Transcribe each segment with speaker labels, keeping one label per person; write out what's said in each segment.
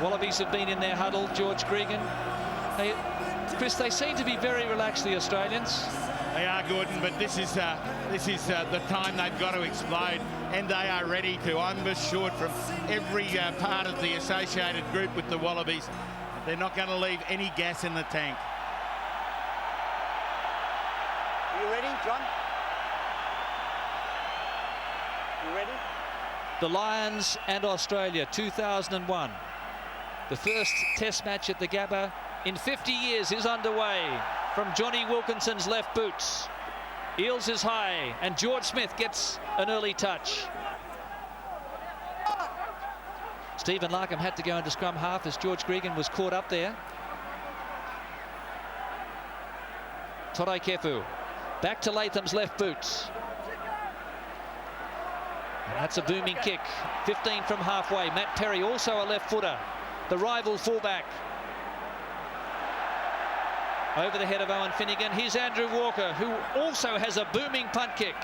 Speaker 1: Wallabies have been in their huddle. George Gregan. Chris, they seem to be very relaxed, the Australians.
Speaker 2: They are, Gordon, but this is the time they've got to explode, and they are ready to. I'm assured from every part of the associated group with the Wallabies, they're not going to leave any gas in the tank.
Speaker 3: Are you ready, John? You ready?
Speaker 1: The Lions and Australia, 2001. The first test match at the Gabba in 50 years is underway from Johnny Wilkinson's left boots. Eels is high, and George Smith gets an early touch. Stephen Larkham had to go into scrum half as George Gregan was caught up there. Torai Kefu back to Latham's left boots. And that's a booming kick. 15 from halfway. Matt Perry, also a left footer. The rival fullback. Over the head of Owen Finnegan. Here's Andrew Walker, who also has a booming punt kick.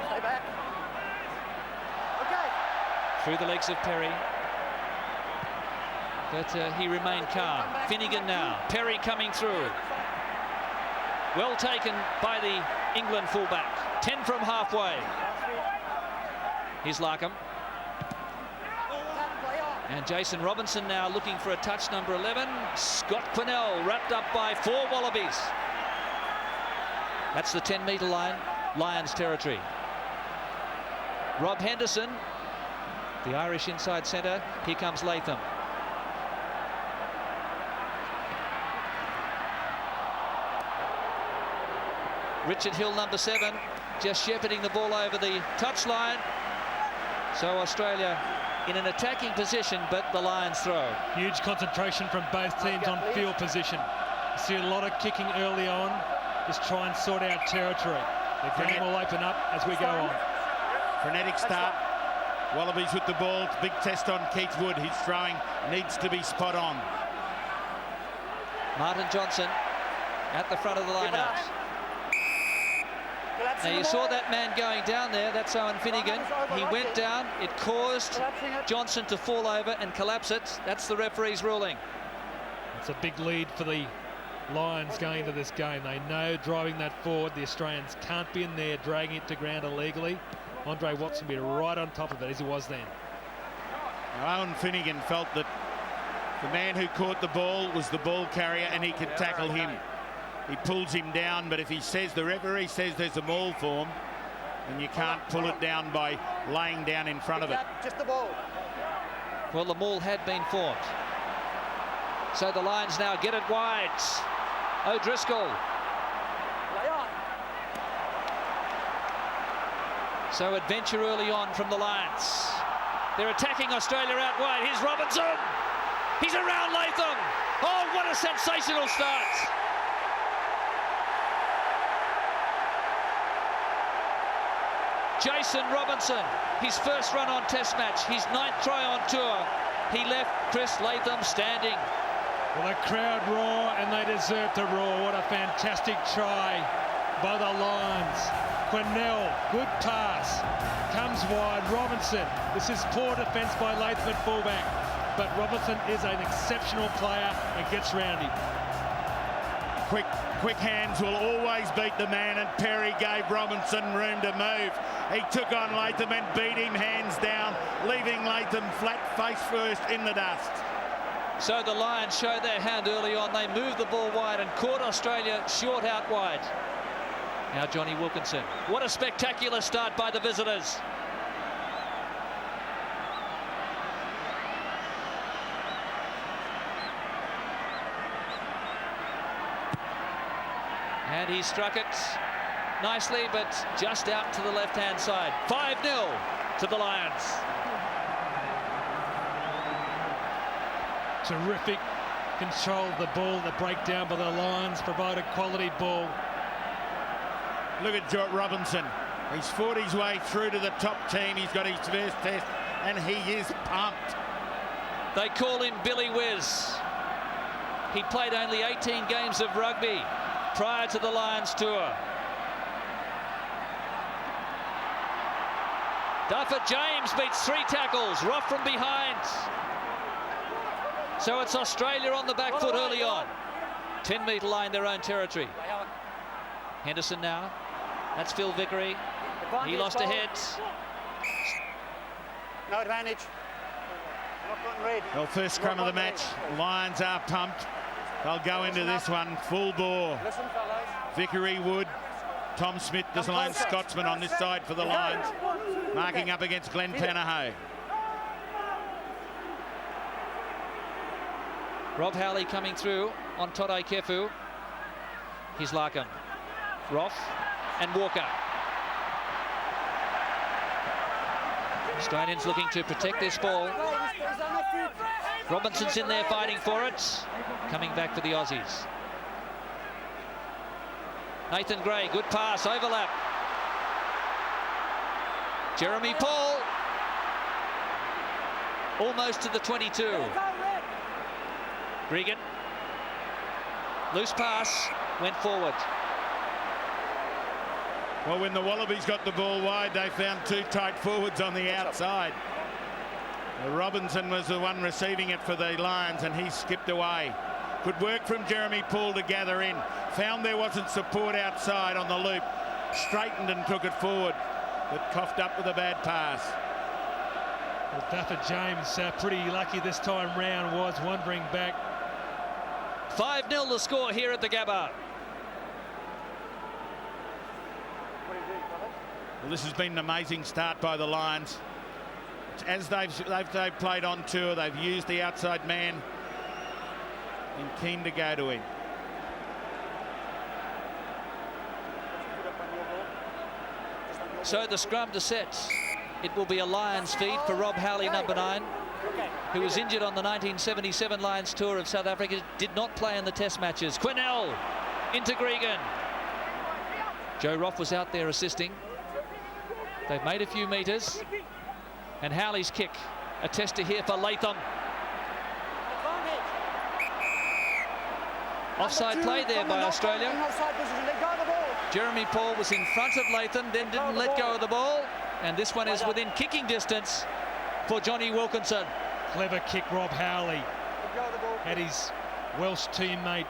Speaker 3: Stay back. Okay.
Speaker 1: Through the legs of Perry. But he remained calm. Finnegan now. Perry coming through. Well taken by the England fullback. 10 from halfway. Here's Larkham. And Jason Robinson now looking for a touch, number 11. Scott Quinnell wrapped up by 4 Wallabies. That's the 10-metre line, Lions territory. Rob Henderson, the Irish inside centre. Here comes Latham. Richard Hill, number 7, just shepherding the ball over the touchline. So Australia in an attacking position, but the Lions throw.
Speaker 4: Huge concentration from both teams on field position. You see a lot of kicking early on. Just try and sort out territory. The game will open up as we go on.
Speaker 2: Frenetic start. Wallabies with the ball. It's a big test on Keith Wood. His throwing needs to be spot on.
Speaker 1: Martin Johnson at the front of the line-out. Now you saw that man going down there, that's Owen Finnegan. He went down, it caused Johnson to fall over and collapse it. That's the referee's ruling.
Speaker 4: It's a big lead for the Lions going into this game. They know driving that forward, the Australians can't be in there dragging it to ground illegally. Andre Watson will be right on top of it as he was then.
Speaker 2: Now, Owen Finnegan felt that the man who caught the ball was the ball carrier and he could tackle him. He pulls him down, but if he says, the referee says there's a maul form, then you can't pull it down by laying down in front of it.
Speaker 3: Just the ball.
Speaker 1: Well, the maul had been formed. So the Lions now get it wide. O'Driscoll.
Speaker 3: Lay on.
Speaker 1: So adventure early on from the Lions. They're attacking Australia out wide. Here's Robinson. He's around Latham. Oh, what a sensational start. Jason Robinson, his first run on test match, his 9th try on tour. He left Chris Latham standing.
Speaker 4: Well, the crowd roar and they deserve to roar. What a fantastic try by the Lions. Quinnell, good pass, comes wide. Robinson, this is poor defence by Latham at fullback, but Robinson is an exceptional player and gets round him.
Speaker 2: Quick hands will always beat the man, and Perry gave Robinson room to move. He took on Latham and beat him hands down, leaving Latham flat face first in the dust.
Speaker 1: So the Lions show their hand early on. They moved the ball wide and caught Australia short out wide. Now Johnny Wilkinson. What a spectacular start by the visitors. And he struck it nicely, but just out to the left-hand side. 5-0 to the Lions.
Speaker 4: Terrific control of the ball, the breakdown by the Lions, provided quality ball.
Speaker 2: Look at Joe Robinson. He's fought his way through to the top team. He's got his first test, and he is pumped.
Speaker 1: They call him Billy Whiz. He played only 18 games of rugby prior to the Lions tour. Duffer James beats 3 tackles. Rough from behind. So it's Australia on the back foot early on. 10-metre line, their own territory. Henderson now. That's Phil Vickery. He lost a head.
Speaker 3: No advantage. Not gotten red.
Speaker 2: Well, first scrum of the match. Lions are pumped. They'll go into this one full bore.
Speaker 3: Listen, fellas.
Speaker 2: Vickery, Wood, Tom Smith, the lone Scotsman on this side for the Lions, marking up against Glenn Panaho.
Speaker 1: Rob Howley coming through on Todai Kefu. Here's Larkin. Roth and Walker. Australians looking to protect this ball. Robinson's in there fighting for it. Coming back for the Aussies. Nathan Gray, good pass, overlap. Jeremy Paul. Almost to the 22. Regan. Loose pass, went forward.
Speaker 2: Well, when the Wallabies got the ball wide, they found two tight forwards on the outside. Robinson was the one receiving it for the Lions, and he skipped away. Good work from Jeremy Paul to gather in. Found there wasn't support outside on the loop. Straightened and took it forward, but coughed up with a bad pass.
Speaker 4: Well, Duffer James pretty lucky this time round, was wandering back.
Speaker 1: 5-0 the score here at the Gabba.
Speaker 2: Well, this has been an amazing start by the Lions. As they've played on tour, they've used the outside man and keen to go to him.
Speaker 1: So the scrum to set. It will be a Lions feed for Rob Howley, number 9, who was injured on the 1977 Lions tour of South Africa, did not play in the test matches. Quinnell into Gregan. Joe Roth was out there assisting. They've made a few metres. And Howley's kick, a tester here for Latham. Offside play there by Australia. Jeremy Paul was in front of Latham, then didn't let go of the ball. And this one is within kicking distance for Johnny Wilkinson.
Speaker 4: Clever kick, Rob Howley. Had his Welsh teammate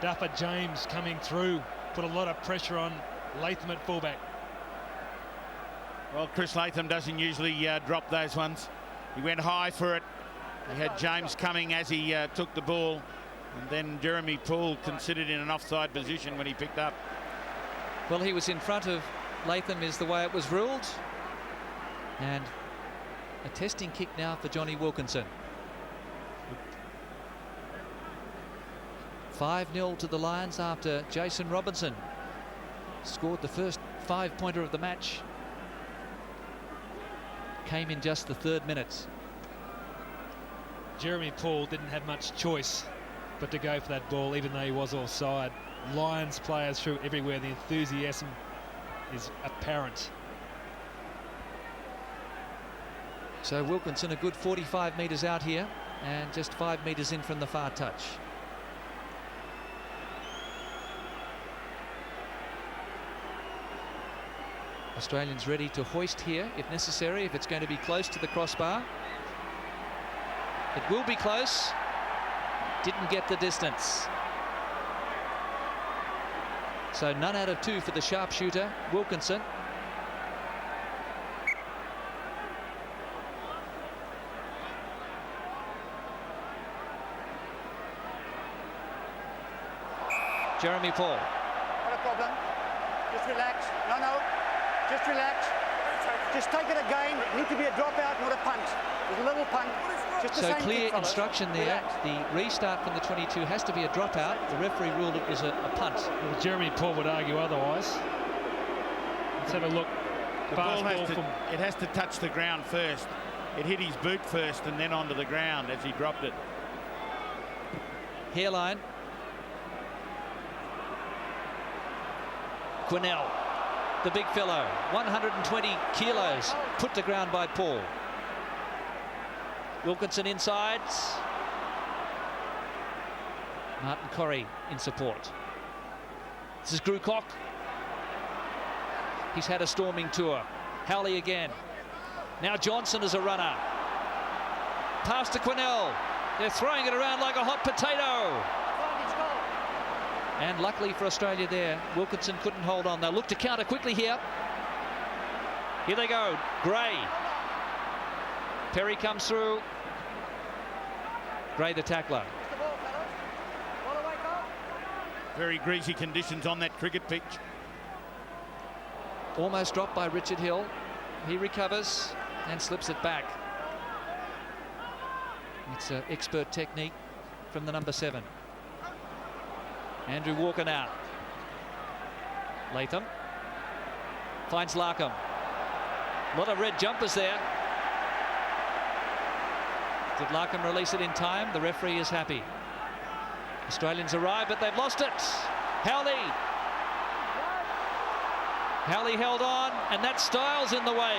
Speaker 4: Duffer James coming through. Put a lot of pressure on Latham at fullback.
Speaker 2: Well, Chris Latham doesn't usually drop those ones. He went high for it. He had James coming as he took the ball. And then Jeremy Paul considered in an offside position when he picked up.
Speaker 1: Well, he was in front of Latham is the way it was ruled. And a testing kick now for Johnny Wilkinson. 5-0 to the Lions after Jason Robinson scored the first 5-pointer of the match. Came in just the 3rd minute.
Speaker 4: Jeremy Paul didn't have much choice but to go for that ball, even though he was offside. Lions players through everywhere. The enthusiasm is apparent.
Speaker 1: So Wilkinson a good 45 metres out here and just 5 metres in from the far touch. Australians ready to hoist here if necessary, if it's going to be close to the crossbar. It will be close. Didn't get the distance. So none out of 2 for the sharpshooter, Wilkinson. Jeremy Paul.
Speaker 3: Not a problem. Just relax. No. Just relax. Just take it again. It needs to be a dropout, not a punt. There's a little punt. Just the
Speaker 1: So
Speaker 3: same
Speaker 1: clear
Speaker 3: thing, fellas.
Speaker 1: instruction there.
Speaker 3: Relax.
Speaker 1: The restart from the 22 has to be a dropout. The referee ruled it was a punt.
Speaker 4: Well, Jeremy Paul would argue otherwise. Let's have a look.
Speaker 2: The ball has to touch the ground first. It hit his boot first and then onto the ground as he dropped it.
Speaker 1: Hairline. Quinnell, the big fellow, 120 kilos, put to ground by Paul. Wilkinson inside. Martin Corrie in support. This is Grewcock. He's had a storming tour. Howley again. Now Johnson as a runner. Pass to Quinnell. They're throwing it around like a hot potato. And luckily for Australia there, Wilkinson couldn't hold on. They'll look to counter quickly here. Here they go. Gray. Perry comes through. Gray the tackler.
Speaker 2: Very greasy conditions on that cricket pitch.
Speaker 1: Almost dropped by Richard Hill. He recovers and slips it back. It's an expert technique from the number 7. Andrew Walker now. Latham finds Larkham. A lot of red jumpers there. Did Larkham release it in time? The referee is happy. Australians arrive, but they've lost it. Howley. Howley held on, and that Styles in the way.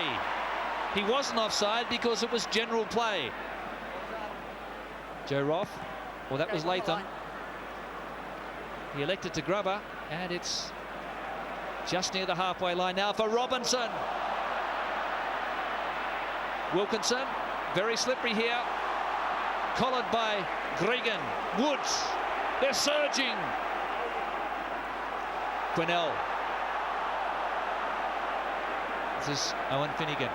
Speaker 1: He wasn't offside because it was general play. Joe Roth, well, that was Latham. He elected to grub her, and it's just near the halfway line now for Robinson. Wilkinson, very slippery here. Collared by Gregan. Woods, they're surging. Quinnell. This is Owen Finnegan.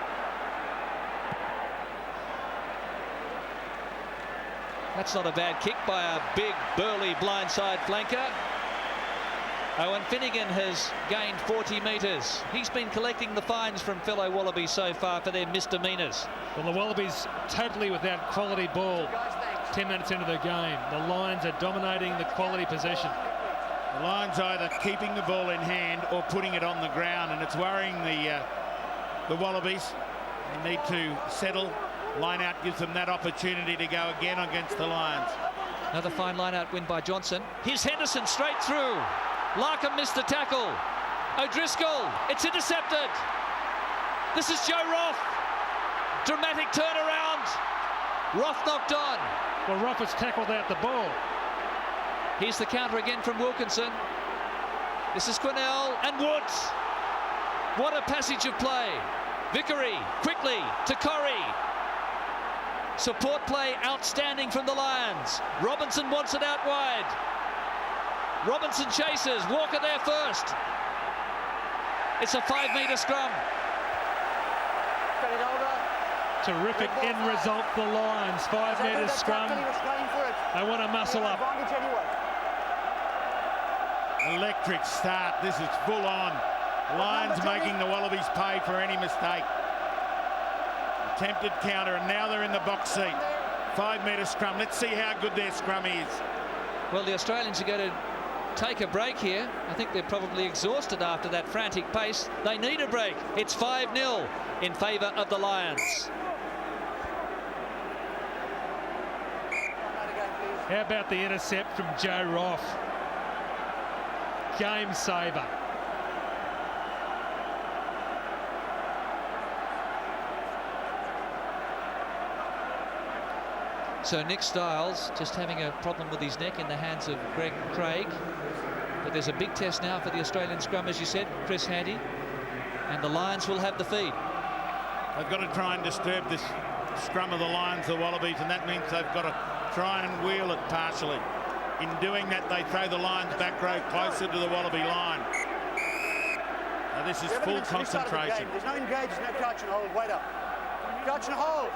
Speaker 1: That's not a bad kick by a big, burly blindside flanker. Owen Finnegan has gained 40 metres. He's been collecting the fines from fellow Wallabies so far for their misdemeanours.
Speaker 4: Well, the Wallabies totally without quality ball. 10 minutes into the game, the Lions are dominating the quality possession.
Speaker 2: The Lions either keeping the ball in hand or putting it on the ground, and it's worrying the Wallabies. They need to settle. Line out gives them that opportunity to go again against the Lions.
Speaker 1: Another fine line-out win by Johnson. Here's Henderson straight through. Larkham missed the tackle. O'Driscoll, it's intercepted. This is Joe Roth. Dramatic turnaround. Roth knocked on.
Speaker 4: Well, Roth has tackled out the ball.
Speaker 1: Here's the counter again from Wilkinson. This is Quinnell and Woods. What a passage of play. Vickery quickly to Corrie. Support play outstanding from the Lions. Robinson wants it out wide. Robinson chases. Walker there first. It's a 5-metre scrum.
Speaker 4: Terrific end result for the Lions. 5-metre scrum. They want to muscle up.
Speaker 2: Electric start. This is full on. Lions making the Wallabies pay for any mistake. Attempted counter, and now they're in the box seat. 5-metre scrum. Let's see how good their scrum is.
Speaker 1: Well, the Australians are going to take a break here. I think they're probably exhausted after that frantic pace. They need a break. It's 5-0 in favour of the Lions.
Speaker 4: How about the intercept from Joe Roth? Game saver.
Speaker 1: So Nick Styles just having a problem with his neck in the hands of Greg Craig. But there's a big test now for the Australian scrum, as you said, Chris Handy. And the Lions will have the feed.
Speaker 2: They've got to try and disturb this scrum of the Lions, the Wallabies, and that means they've got to try and wheel it partially. In doing that, they throw the Lions back row closer to the Wallaby line. Now this is full concentration.
Speaker 3: There's no engage, no touch and hold. Wait up. Touch and hold.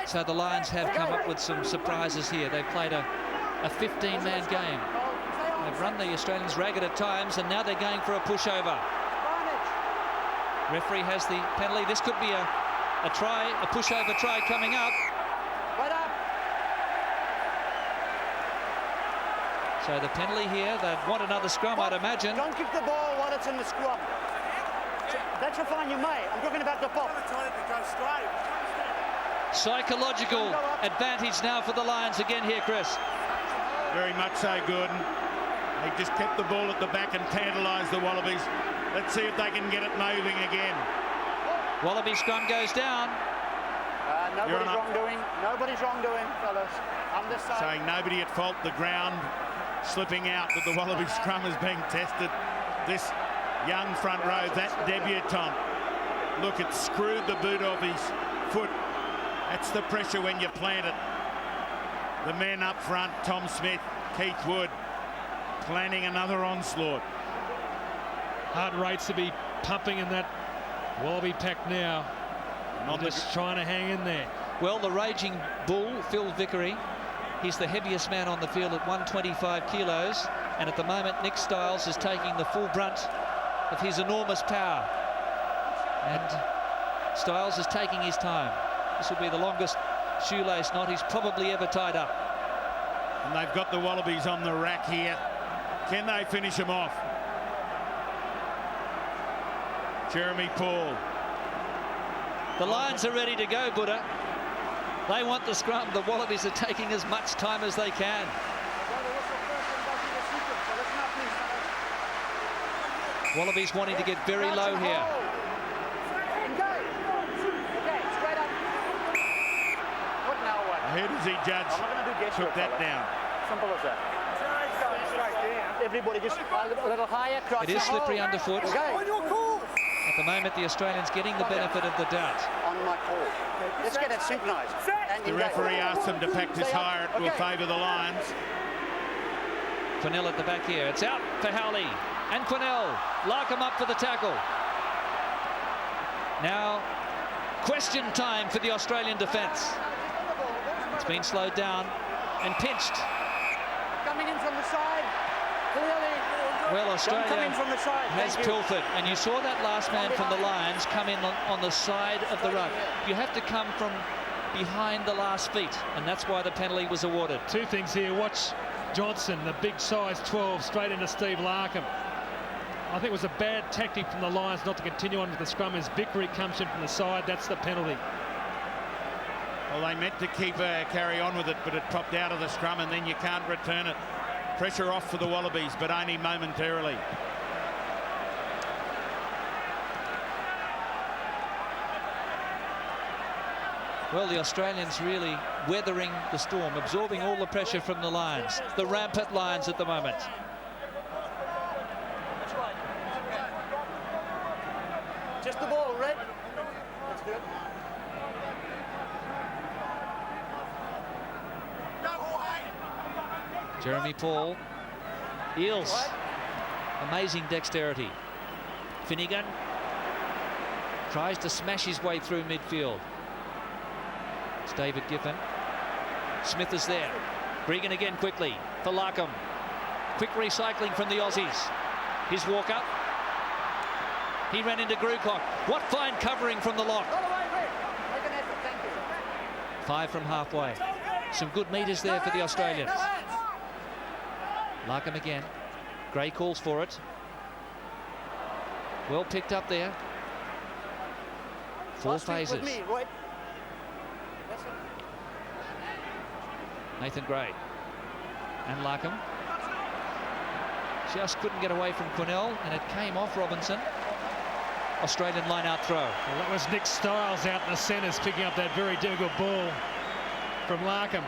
Speaker 1: So the Lions have come up with some surprises here. They've played a 15-man game. They've run the Australians ragged at times, and now they're going for a pushover. Referee has the penalty. This could be a try, a pushover try coming up.
Speaker 3: Wait up.
Speaker 1: So the penalty here, they want another scrum, I'd imagine.
Speaker 3: Don't kick the ball while it's in the scrum. That's a fine you may. I'm talking about the pop.
Speaker 1: Psychological advantage now for the Lions again here, Chris.
Speaker 2: Very much so, Gordon. They just kept the ball at the back and tantalised the Wallabies. Let's see if they can get it moving again.
Speaker 1: Wallaby scrum goes down.
Speaker 3: Nobody's wrongdoing. Nobody's wrongdoing, fellas. On this side.
Speaker 2: Saying nobody at fault. The ground slipping out, but the Wallaby scrum is being tested. This young front row, that debutant. Look, it screwed the boot off his foot. That's the pressure when you plant it. The men up front, Tom Smith, Keith Wood, planning another onslaught.
Speaker 4: Heart rates to be pumping in that Wallaby pack now.
Speaker 2: Not
Speaker 4: Just trying to hang in there.
Speaker 1: Well, the raging bull, Phil Vickery, he's the heaviest man on the field at 125 kilos. And at the moment, Nick Stiles is taking the full brunt of his enormous power. And Stiles is taking his time. This will be the longest shoelace knot he's probably ever tied up.
Speaker 2: And they've got the Wallabies on the rack here. Can they finish them off? Jeremy Paul.
Speaker 1: The Lions are ready to go, Buddha. They want the scrum. The Wallabies are taking as much time as they can. Wallabies wanting to get very low here.
Speaker 2: Who does he judge? Took that down.
Speaker 3: Simple as that. Everybody just a little higher.
Speaker 1: It is slippery underfoot.
Speaker 3: Okay.
Speaker 1: At the moment, the Australians getting the benefit of the doubt.
Speaker 3: On my call. Let's get it synchronized. And
Speaker 2: The referee asked them to practice higher. It will favour the Lions.
Speaker 1: Quinnell at the back here. It's out for Howley. And Quinnell. Larkham up for the tackle. Now, question time for the Australian defence. It's been slowed down and pinched.
Speaker 3: Coming in from the side. Clearly.
Speaker 1: Well, Australia
Speaker 3: Coming from the side.
Speaker 1: has pilfered. And you saw that last man from the Lions come in on the side of the ruck. You have to come from behind the last feet. And that's why the penalty was awarded.
Speaker 4: Two things here. Watch Johnson, the big size 12, straight into Steve Larkham. I think it was a bad tactic from the Lions not to continue on with the scrum as Vickery comes in from the side. That's the penalty.
Speaker 2: Well, they meant to carry on with it, but it popped out of the scrum and then you can't return it. Pressure off for the Wallabies, but only momentarily.
Speaker 1: Well, the Australians really weathering the storm, absorbing all the pressure from the Lions, the rampant Lions at the moment.
Speaker 3: Just the ball, Red. That's good.
Speaker 1: Jeremy Paul. Eels. Amazing dexterity. Finnegan tries to smash his way through midfield. It's David Giffen. Smith is there. Gregan again quickly for Larkham. Quick recycling from the Aussies. His walk up. He ran into Grewcock. What fine covering from the lock. 5 from halfway. Some good meters there for the Australians. Larkham again. Gray calls for it. Well picked up there. 4 phases. Nathan Gray. And Larkham. Just couldn't get away from Quinnell, and it came off Robinson. Australian line-out throw.
Speaker 4: Well, that was Nick Stiles out in the centres picking up that very difficult ball from Larkham.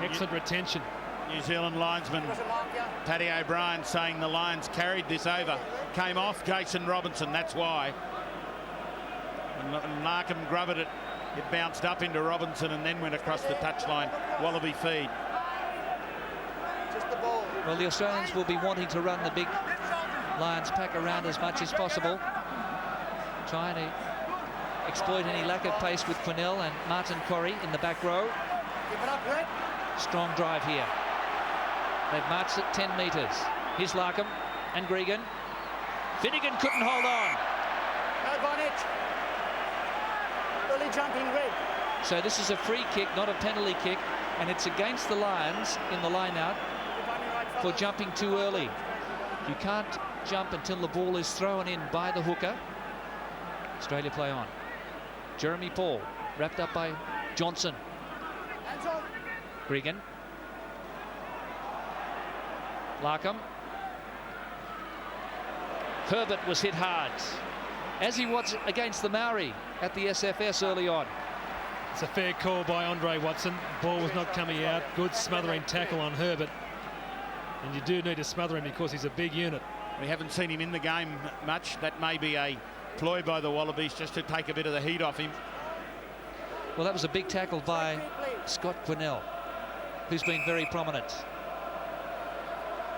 Speaker 4: Excellent retention.
Speaker 2: New Zealand linesman Paddy O'Brien saying the Lions carried this over. Came off Jason Robinson, that's why. And Larkham grubbered it. It bounced up into Robinson and then went across the touchline. Wallaby feed.
Speaker 3: Just the ball.
Speaker 1: Well, the Australians will be wanting to run the big Lions pack around as much as possible, trying to exploit any lack of pace with Quinnell and Martin Corrie in the back row.
Speaker 3: Keep it up, Red.
Speaker 1: Strong drive here. They've marched at 10 metres. Here's Larkham and Gregan. Finnegan couldn't hold on.
Speaker 3: No Bonnet. Early jumping, Red.
Speaker 1: So this is a free kick, not a penalty kick, and it's against the Lions in the line-out for jumping too early. You can't jump until the ball is thrown in by the hooker. Australia play on. Jeremy Paul, wrapped up by Johnson.
Speaker 3: Hands off.
Speaker 1: Gregan. Larkham. Herbert was hit hard, as he was against the Maori at the SFS early on.
Speaker 4: It's a fair call by Andre Watson. Ball was not coming out. Good smothering tackle on Herbert. And you do need to smother him because he's a big unit.
Speaker 2: We haven't seen him in the game much. That may be a ploy by the Wallabies just to take a bit of the heat off him.
Speaker 1: Well, that was a big tackle by Scott Quinnell. who's been very prominent.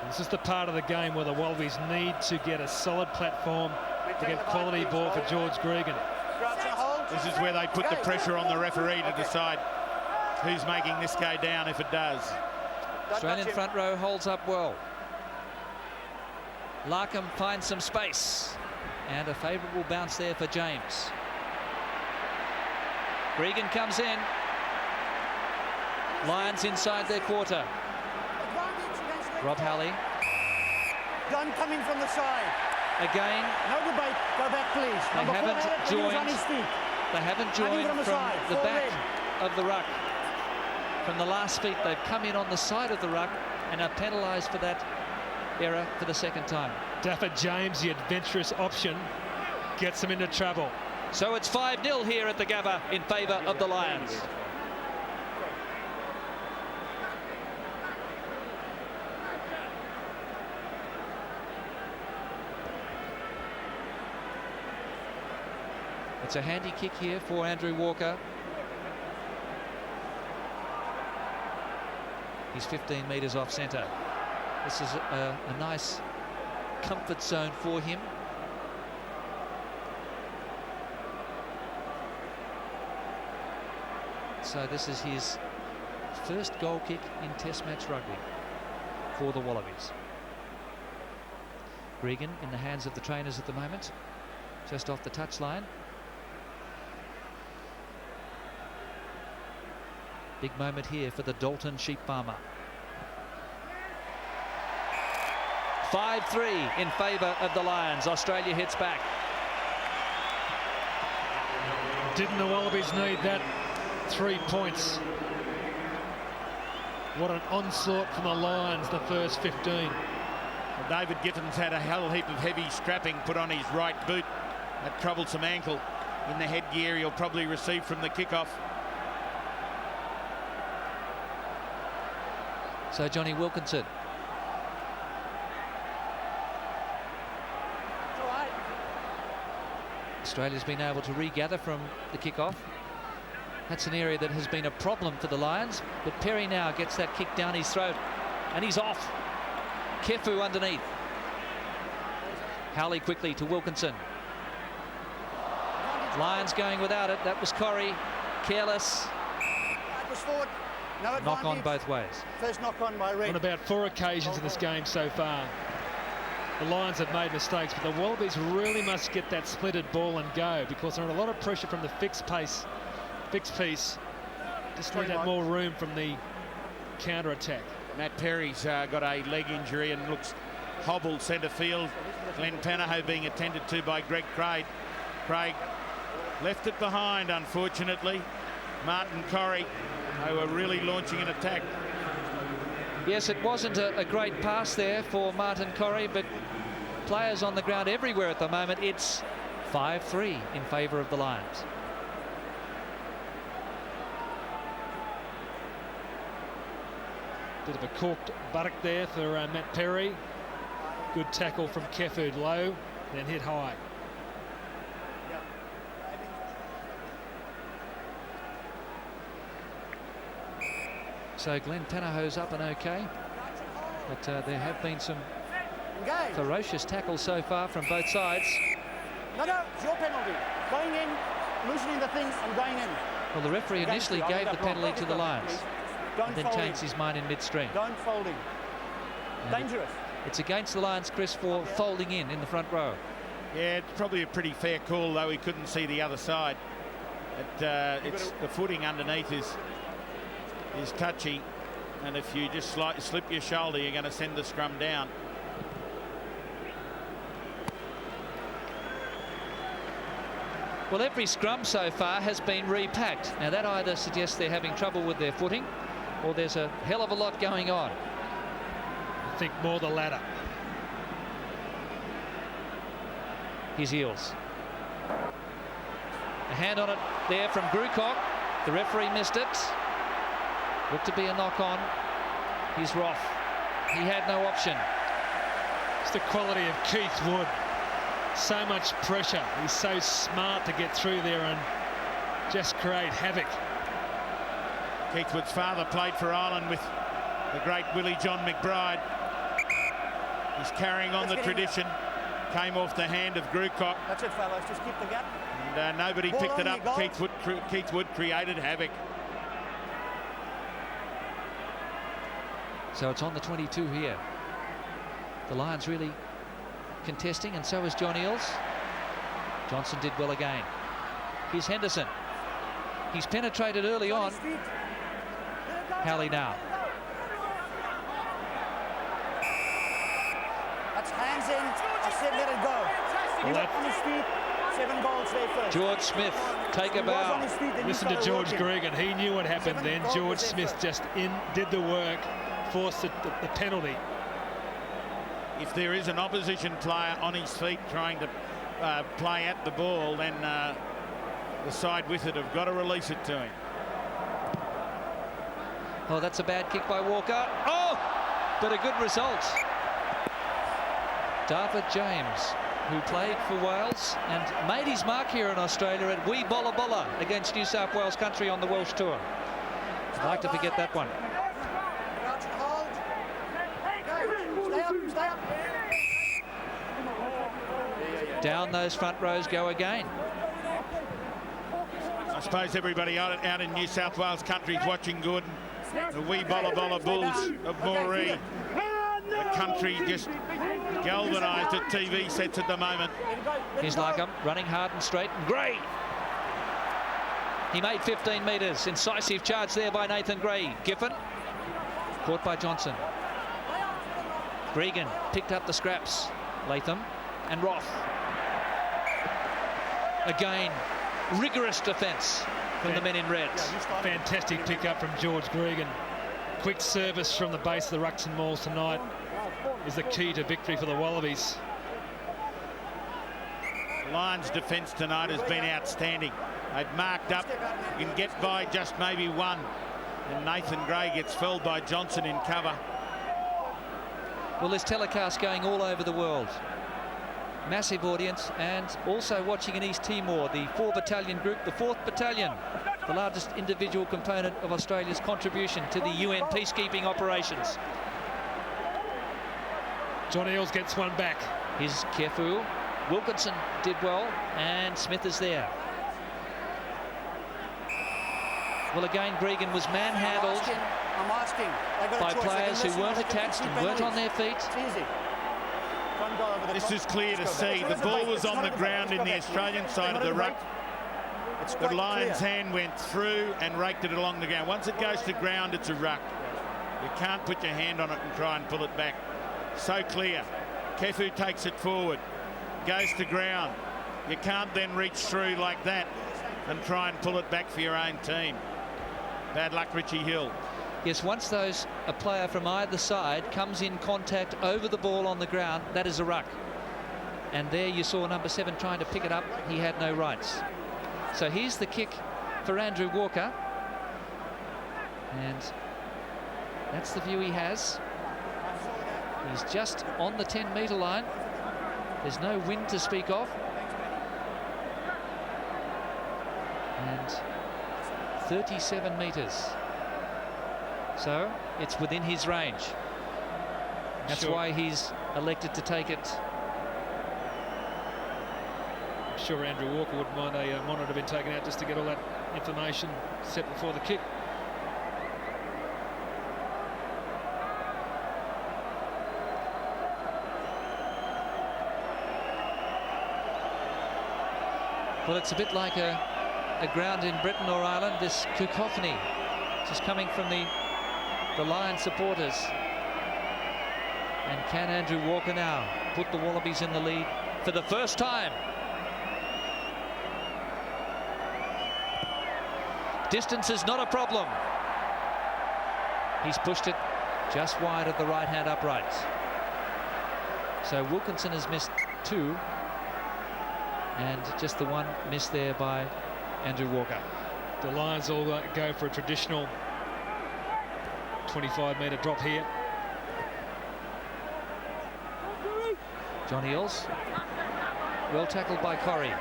Speaker 4: This is the part of the game where the Wallabies need to get a solid platform to get quality ball for George Gregan.
Speaker 2: This is where they put the pressure on the referee to decide who's making this go down if it does.
Speaker 1: Australian front row holds up well. Larkham finds some space. And a favourable bounce there for James. Gregan comes in. Lions inside their quarter. Rob Halley.
Speaker 3: Dunn coming from the side.
Speaker 1: Again.
Speaker 3: No debate. Go back, please.
Speaker 1: They haven't joined.
Speaker 3: On his feet.
Speaker 1: They haven't joined from the back of the ruck. From the last feet, they've come in on the side of the ruck and are penalised for that error for the second time.
Speaker 4: Dapper James, the adventurous option, gets them into trouble.
Speaker 1: So it's 5-0 here at the Gabba in favour of the Lions. It's a handy kick here for Andrew Walker. He's 15 metres off centre. This is a nice comfort zone for him. So this is his first goal kick in Test match rugby for the Wallabies. Gregan in the hands of the trainers at the moment, just off the touchline. Big moment here for the Dalton sheep farmer. 5-3 in favour of the Lions. Australia hits back.
Speaker 4: Didn't the Wallabies need that 3 points? What an onslaught from the Lions, the first 15.
Speaker 2: Well, David Gittins had a hell heap of heavy strapping put on his right boot. That troublesome ankle in the headgear he'll probably receive from the kickoff.
Speaker 1: So Johnny Wilkinson. Australia's been able to regather from the kickoff. That's an area that has been a problem for the Lions, but Perry now gets that kick down his throat and he's off. Kefu underneath. Howley quickly to Wilkinson. Lions going without it. That was Corrie. Careless.
Speaker 3: No
Speaker 1: knock on both ways.
Speaker 3: First knock on by Red.
Speaker 4: On about 4 occasions in this game so far, the Lions have made mistakes, but the Wallabies really must get that splintered ball and go, because they're under a lot of pressure from the fixed piece. Just need that more room from the counter attack.
Speaker 2: Matt Perry's got a leg injury and looks hobbled centre field. Glenn Panaho being attended to by Greg Craig. Craig left it behind, unfortunately. Martin Corrie, they were really launching an attack.
Speaker 1: Yes, it wasn't a great pass there for Martin Corrie, but players on the ground everywhere at the moment. It's 5-3 in favour of the Lions.
Speaker 4: Bit of a corked buttock there for Matt Perry. Good tackle from Kefu, low, then hit high.
Speaker 1: So Glenn Panaho's up and okay, but there have been some ferocious tackles so far from both sides.
Speaker 3: No, it's your penalty. Going in, loosening the things and going in.
Speaker 1: Well, the referee initially gave the penalty to the Lions, and then changed his mind in midstream.
Speaker 3: Don't folding. Dangerous.
Speaker 1: It's against the Lions, Chris, for folding in the front row.
Speaker 2: Yeah, it's probably a pretty fair call, though he couldn't see the other side. It's the footing underneath is touchy, and if you just slip your shoulder, you're going to send the scrum down.
Speaker 1: Well, every scrum so far has been repacked. Now that either suggests they're having trouble with their footing, or there's a hell of a lot going on.
Speaker 4: I think more the latter.
Speaker 1: His heels. A hand on it there from Grucock. The referee missed it. Looked to be a knock on. He's Roth. He had no option.
Speaker 4: It's the quality of Keith Wood. So much pressure. He's so smart to get through there and just create havoc.
Speaker 2: Keithwood's father played for Ireland with the great Willie John McBride. He's carrying on the tradition. Came off the hand of Grucock.
Speaker 3: That's it, fellas. Just keep the gap.
Speaker 2: And nobody
Speaker 3: Ball
Speaker 2: picked it
Speaker 3: only,
Speaker 2: up.
Speaker 3: goal.
Speaker 2: Keithwood created havoc.
Speaker 1: So it's on the 22 here. The Lions really contesting, and so is John Eales. Johnson did well again. Here's Henderson. He's penetrated early on. Halley now.
Speaker 3: That's hands in. I said let it go. He was on his feet. 7 goals there first.
Speaker 1: George Smith, take a
Speaker 3: He was on
Speaker 1: bow.
Speaker 3: his feet, then he
Speaker 4: Listen to
Speaker 3: started
Speaker 4: George
Speaker 3: working.
Speaker 4: Gregan. He knew what happened
Speaker 3: 7
Speaker 4: then.
Speaker 3: goals
Speaker 4: George
Speaker 3: there
Speaker 4: Smith
Speaker 3: first.
Speaker 4: just did the work, forced the penalty.
Speaker 2: If there is an opposition player on his feet trying to play at the ball, then the side with it have got to release it to him.
Speaker 1: Oh, that's a bad kick by Walker. Oh, but a good result. David James, who played for Wales and made his mark here in Australia at Wee Bolla Bolla against New South Wales country on the Welsh tour. I'd like to forget that one.
Speaker 3: Crouch and hold. Stay up, stay up.
Speaker 1: Down those front rows go again.
Speaker 2: I suppose everybody out in New South Wales country is watching good. The Wee Bolla Bolla Bulls of Moree. The country just galvanised at TV sets at the moment.
Speaker 1: Here's Larkham running hard and straight, and Gray. He made 15 metres. Incisive charge there by Nathan Gray. Giffen caught by Johnson. Gregan picked up the scraps. Latham and Roth. Again, rigorous defence from the men in reds.
Speaker 4: Fantastic pick up from George Gregan. Quick service from the base of the rucks and mauls tonight is the key to victory for the Wallabies.
Speaker 2: Lions' defence tonight has been outstanding. They've marked up, you can get by just maybe one, and Nathan Gray gets felled by Johnson in cover.
Speaker 1: Well, this telecast going all over the world. Massive audience, and also watching in East Timor, the 4 battalion group, the 4th battalion, the largest individual component of Australia's contribution to the UN peacekeeping operations.
Speaker 4: John Eales gets one back.
Speaker 1: Here's Kefu. Wilkinson did well, and Smith is there. Well, again, Gregan was manhandled
Speaker 3: I'm asking. They got a
Speaker 1: by
Speaker 3: choice. They
Speaker 1: players
Speaker 3: can
Speaker 1: who
Speaker 3: listen or
Speaker 1: weren't
Speaker 3: they can
Speaker 1: attached
Speaker 3: concede
Speaker 1: and weren't on
Speaker 3: penalties.
Speaker 1: their feet.
Speaker 3: It's easy. Don't go over the
Speaker 2: This
Speaker 3: top.
Speaker 2: is clear to
Speaker 3: Let's go
Speaker 2: see.
Speaker 3: back.
Speaker 2: The
Speaker 3: It's
Speaker 2: ball
Speaker 3: not a
Speaker 2: was
Speaker 3: debate.
Speaker 2: on the
Speaker 3: It's not a
Speaker 2: ground
Speaker 3: debate.
Speaker 2: in the
Speaker 3: Let's go
Speaker 2: Australian
Speaker 3: back.
Speaker 2: side of the ruck.
Speaker 3: It's
Speaker 2: The
Speaker 3: quite
Speaker 2: Lions'
Speaker 3: clear.
Speaker 2: hand went through and raked it along the ground. Once it goes to ground, it's a ruck. You can't put your hand on it and try and pull it back. So clear. Kefu takes it forward, goes to ground. You can't then reach through like that and try and pull it back for your own team. Bad luck, Richie Hill.
Speaker 1: Yes, once a player from either side comes in contact over the ball on the ground, that is a ruck. And there you saw number 7 trying to pick it up. He had no rights. So here's the kick for Andrew Walker. And that's the view he has. He's just on the 10-metre line. There's no wind to speak of. And 37 metres. So it's within his range. That's
Speaker 4: Sure.
Speaker 1: why he's elected to take it.
Speaker 4: I'm sure Andrew Walker wouldn't mind a monitor being taken out just to get all that information set before the kick.
Speaker 1: Well, it's a bit like a ground in Britain or Ireland, this cacophony just coming from the Lion supporters. And can Andrew Walker now put the Wallabies in the lead for the first time? Distance is not a problem. He's pushed it just wide of the right-hand upright. So Wilkinson has missed 2. And just the one missed there by Andrew Walker.
Speaker 4: The Lions all go for a traditional 25-metre drop here.
Speaker 1: John Eales, well tackled by Corrie,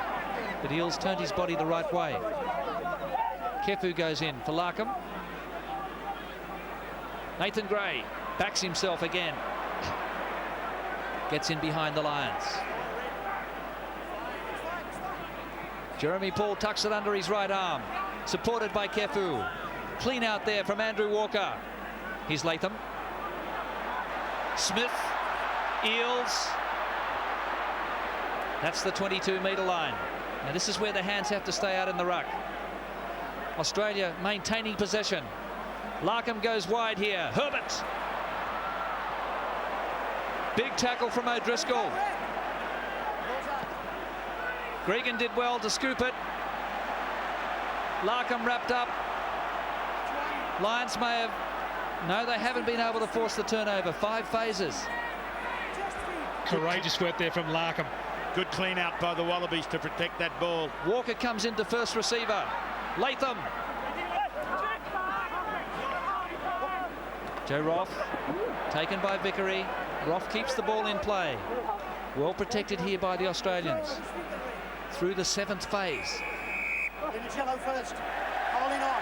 Speaker 1: but Eales turned his body the right way. Kefu goes in for Larkham. Nathan Gray backs himself again. Gets in behind the Lions. Jeremy Paul tucks it under his right arm. Supported by Kefu. Clean out there from Andrew Walker. Here's Latham. Smith. Eels. That's the 22-metre line. Now this is where the hands have to stay out in the ruck. Australia maintaining possession. Larkham goes wide here. Herbert. Big tackle from O'Driscoll. Gregan did well to scoop it. Larkham wrapped up. Lions may have... No, they haven't been able to force the turnover. 5 phases.
Speaker 4: Courageous work there from Larkham.
Speaker 2: Good clean out by the Wallabies to protect that ball.
Speaker 1: Walker comes into first receiver. Latham. Joe Roth taken by Vickery. Roth keeps the ball in play. Well protected here by the Australians. Through the 7th phase.
Speaker 3: Cello first. Holding on.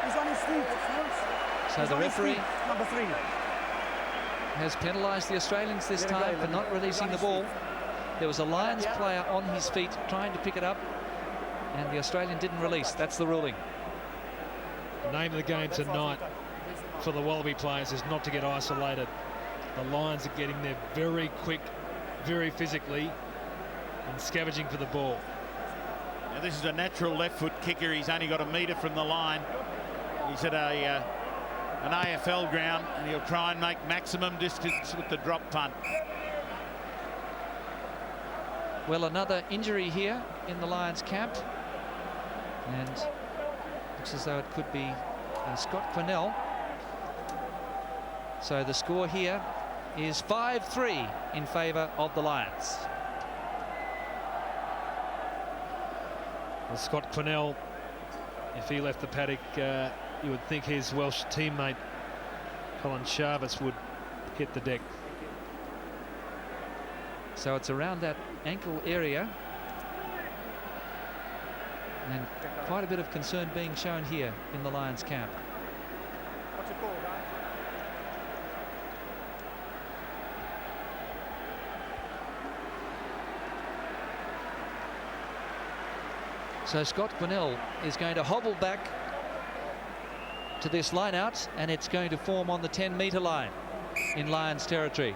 Speaker 3: He's on his feet.
Speaker 1: So the referee
Speaker 3: Number 3.
Speaker 1: has penalised the Australians this time for not releasing the ball. There was a Lions player on his feet trying to pick it up, and the Australian didn't release. That's the ruling.
Speaker 4: Name of the game tonight for the Wallaby players is not to get isolated. The Lions are getting there very quick, very physically, and scavenging for the ball.
Speaker 2: Now this is a natural left foot kicker. He's only got a metre from the line. He's at an AFL ground, and he'll try and make maximum distance with the drop punt.
Speaker 1: Well, another injury here in the Lions camp, and looks as though it could be Scott Quinnell. So the score here is 5-3 in favour of the Lions.
Speaker 4: Well, Scott Quinnell, if he left the paddock, you would think his Welsh teammate Colin Charvis would hit the deck.
Speaker 1: So it's around that ankle area, and quite a bit of concern being shown here in the Lions camp.
Speaker 3: What's it called, guys?
Speaker 1: So Scott Quinnell is going to hobble back to this line out, and it's going to form on the 10-metre line in Lions territory.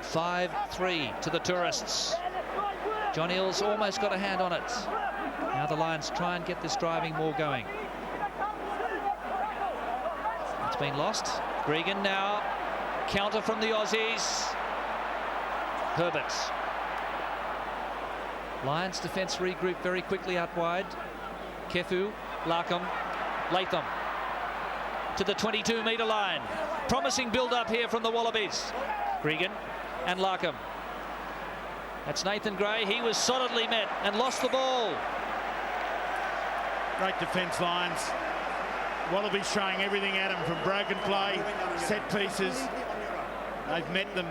Speaker 1: 5-3 to the tourists. John Eales almost got a hand on it. Now the Lions try and get this driving more going. It's been lost. Gregan now. Counter from the Aussies. Herbert. Lions defence regroup very quickly out wide. Kefu, Larkham, Latham to the 22-metre line. Promising build-up here from the Wallabies. Gregan and Larkham. That's Nathan Gray. He was solidly met and lost the ball.
Speaker 2: Great defence, Lions. Wallabies trying everything at him, from broken play, set pieces. They've met them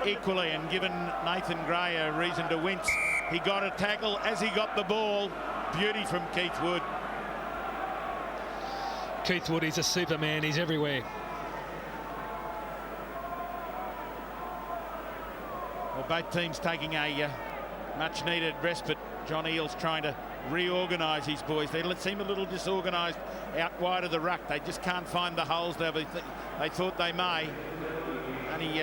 Speaker 2: equally and given Nathan Gray a reason to wince. He got a tackle as he got the ball. Beauty from Keith Wood.
Speaker 4: Keith Wood, he's a superman. He's everywhere.
Speaker 2: Well, both teams taking a much-needed respite. John Eales trying to reorganise his boys. They seem a little disorganised out wide of the ruck. They just can't find the holes they thought they may. Only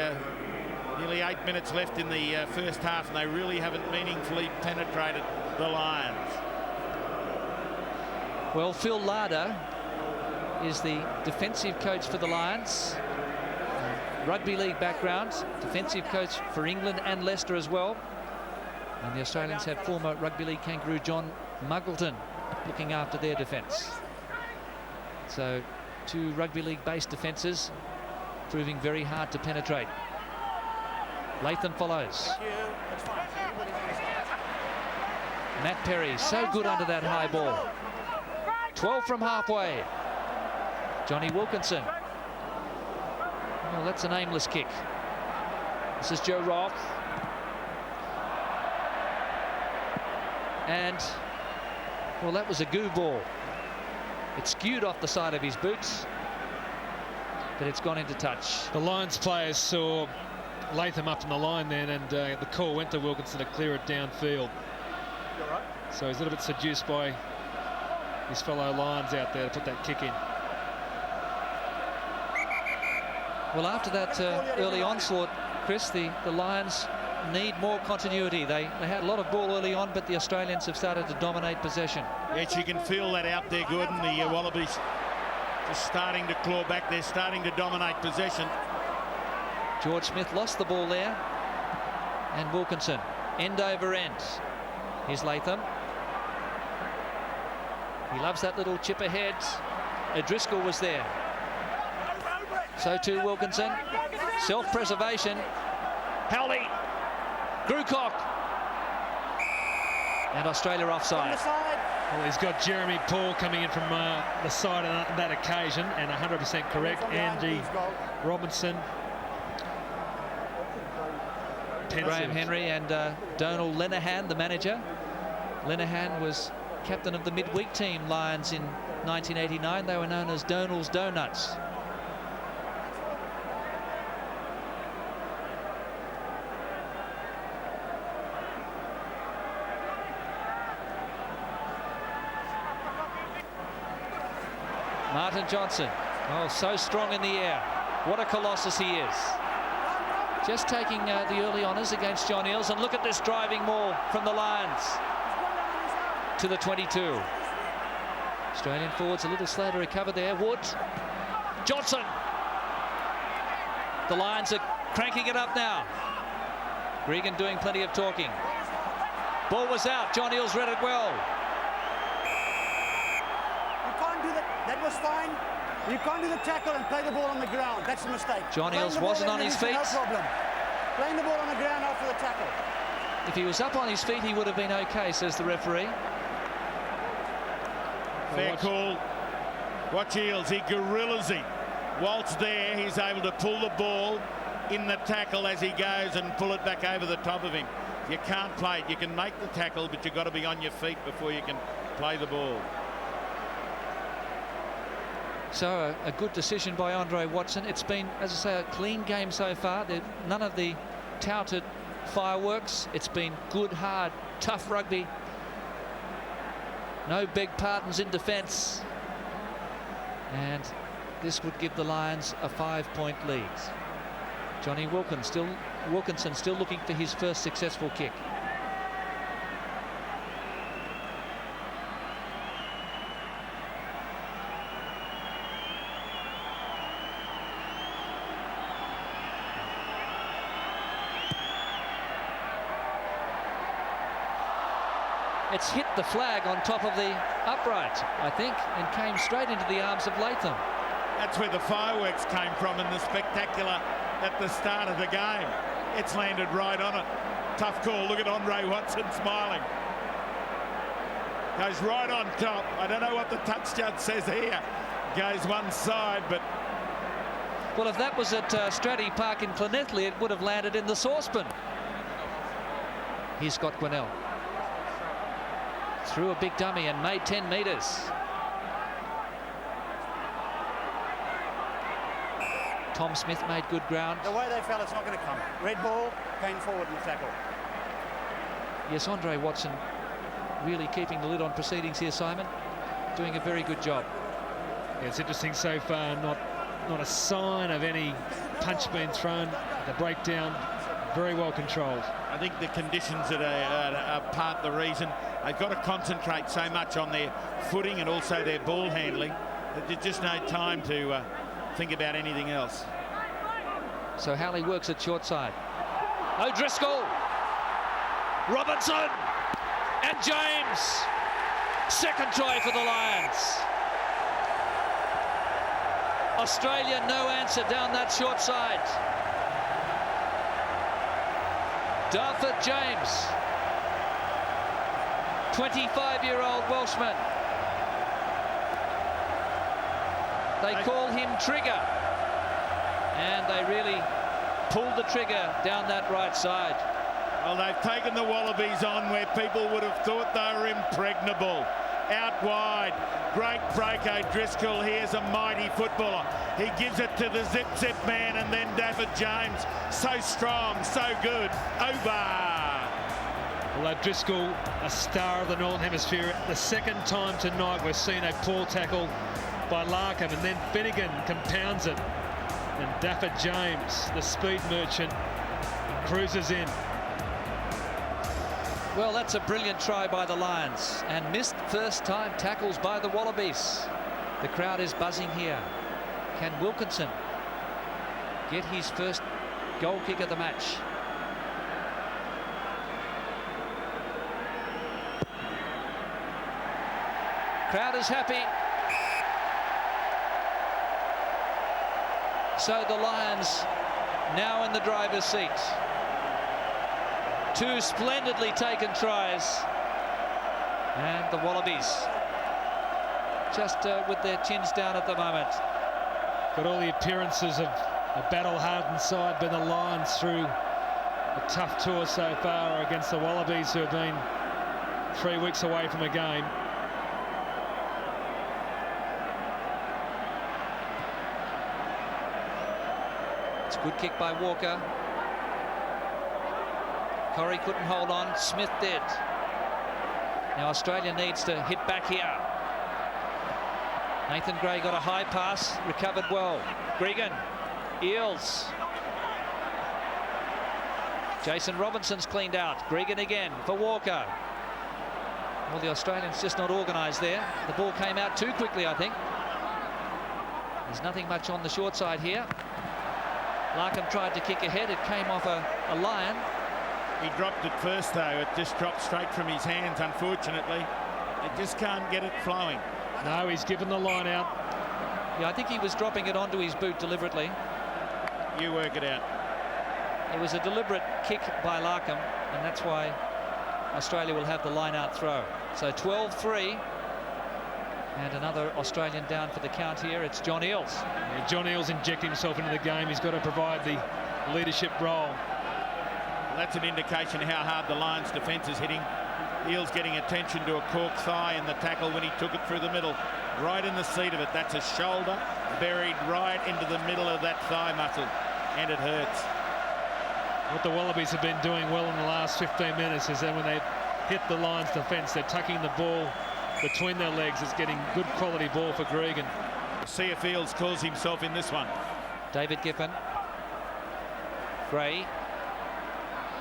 Speaker 2: nearly 8 minutes left in the first half, and they really haven't meaningfully penetrated the Lions.
Speaker 1: Well, Phil Larder is the defensive coach for the Lions. Rugby league background, defensive coach for England and Leicester as well. And the Australians have former rugby league kangaroo John Muggleton looking after their defence. So 2 rugby league based defences proving very hard to penetrate. Latham follows. Matt Perry, so good under that high ball. 12 from halfway. Johnny Wilkinson. Well, that's an aimless kick. This is Joe Roth. And, well, that was a goo ball. It skewed off the side of his boots, but it's gone into touch.
Speaker 4: The Lions players saw Latham up in the line then, and the call went to Wilkinson to clear it downfield. So he's a little bit seduced by his fellow Lions out there to put that kick in.
Speaker 1: Well, after that early onslaught, Chris, the Lions need more continuity. They had a lot of ball early on, but the Australians have started to dominate possession.
Speaker 2: Yes, you can feel that out there, Gordon. The Wallabies just starting to claw back. They're starting to dominate possession.
Speaker 1: George Smith lost the ball there, and Wilkinson end over end. Here's Latham. He loves that little chip ahead. O'Driscoll was there. So too Wilkinson. Self-preservation. Howley. Grewcock. And Australia offside.
Speaker 4: Well, he's got Jeremy Paul coming in from the side on that occasion, and 100% correct. Andy Robinson.
Speaker 1: Graham Henry and Donald Lenihan, the manager. Lenihan was captain of the midweek team Lions in 1989. They were known as Donald's Donuts. Martin Johnson, oh, so strong in the air. What a colossus he is. Just taking the early honours against John Eales, and look at this driving maul from the Lions to the 22. Australian forwards a little slow to recover there. Wood, Johnson. The Lions are cranking it up now. Gregan doing plenty of talking. Ball was out. John Eales read it well.
Speaker 3: That was fine. You can't do the tackle and play the ball on the ground. That's a mistake.
Speaker 1: John Eales wasn't on his feet.
Speaker 3: No problem. Playing the ball on the ground after the tackle.
Speaker 1: If he was up on his feet, he would have been okay, says the referee.
Speaker 2: Fair call. Watch Eales. He gorillas him. Whilst there, he's able to pull the ball in the tackle as he goes and pull it back over the top of him. You can't play it. You can make the tackle, but you've got to be on your feet before you can play the ball.
Speaker 1: So a good decision by Andre Watson. It's been, as I say, a clean game so far. None of the touted fireworks. It's been good, hard, tough rugby. No big pardons in defence. And this would give the Lions a 5-point lead. Johnny Wilkinson still looking for his first successful kick. It's hit the flag on top of the upright, I think, and came straight into the arms of Latham.
Speaker 2: That's where the fireworks came from in the spectacular at the start of the game. It's landed right on it. Tough call. Look at Andre Watson smiling. Goes right on top. I don't know what the touch judge says here. Goes one side, but...
Speaker 1: Well, if that was at Stratty Park in Llanelli, it would have landed in the saucepan. Here's Scott Quinnell. Threw a big dummy and made 10 metres. Tom Smith made good ground.
Speaker 3: The way they fell, it's not going to come. Red ball, came forward and tackle.
Speaker 1: Yes, Andre Watson really keeping the lid on proceedings here, Simon. Doing a very good job.
Speaker 4: Yeah, it's interesting so far, not a sign of any punch being thrown. The breakdown, very well controlled.
Speaker 2: I think the conditions are part of the reason. They've got to concentrate so much on their footing and also their ball handling that there's just no time to think about anything else.
Speaker 1: So Howley works at short side. O'Driscoll, Robinson, and James. Second try for the Lions. Australia, no answer down that short side. Darford James, 25-year-old Welshman. They call him Trigger, and they really pulled the trigger down that right side.
Speaker 2: Well, they've taken the Wallabies on where people would have thought they were impregnable. out wide. Great break, O'Driscoll. He is a mighty footballer. He gives it to the zip man, and then Dafford James. So strong, so good. Over.
Speaker 4: Well, O'Driscoll, a star of the Northern Hemisphere. The second time tonight we've seen a poor tackle by Larkham, and then Finnegan compounds it. And Dafford James, the speed merchant, cruises in.
Speaker 1: Well, that's a brilliant try by the Lions, and missed first time tackles by the Wallabies. The crowd is buzzing here. Can Wilkinson get his first goal kick of the match? Crowd is happy. So the Lions now in the driver's seat. Two splendidly taken tries, and the Wallabies just with their chins down at the moment.
Speaker 4: Got all the appearances of a battle-hardened side, but the Lions through a tough tour so far against the Wallabies, who have been 3 weeks away from a game.
Speaker 1: It's a good kick by Walker. Corrie couldn't hold on. Smith did. Now Australia needs to hit back here. Nathan Gray got a high pass, recovered well. Gregan, Eels. Jason Robinson's cleaned out. Gregan again for Walker. Well, the Australians just not organised there. The ball came out too quickly, I think. There's nothing much on the short side here. Larkham tried to kick ahead. It came off a line.
Speaker 2: He dropped it first, though. It just dropped straight from his hands, unfortunately. They just can't get it flowing.
Speaker 4: No, he's given the line out.
Speaker 1: Yeah, I think he was dropping it onto his boot deliberately.
Speaker 2: You work it out.
Speaker 1: It was a deliberate kick by Larkham, and that's why Australia will have the line-out throw. So 12-3, and another Australian down for the count here. It's John Eales.
Speaker 4: Yeah, John Eales injecting himself into the game. He's got to provide the leadership role.
Speaker 2: Well, that's an indication how hard the Lions' defence is hitting. Eales getting attention to a cork thigh in the tackle when he took it through the middle. Right in the seat of it. That's a shoulder buried right into the middle of that thigh muscle, and it hurts.
Speaker 4: What the Wallabies have been doing well in the last 15 minutes is that when they hit the Lions' defence, they're tucking the ball between their legs. It's getting good quality ball for Gregan.
Speaker 2: See if Eales calls himself in this one.
Speaker 1: David Giffen. Gray.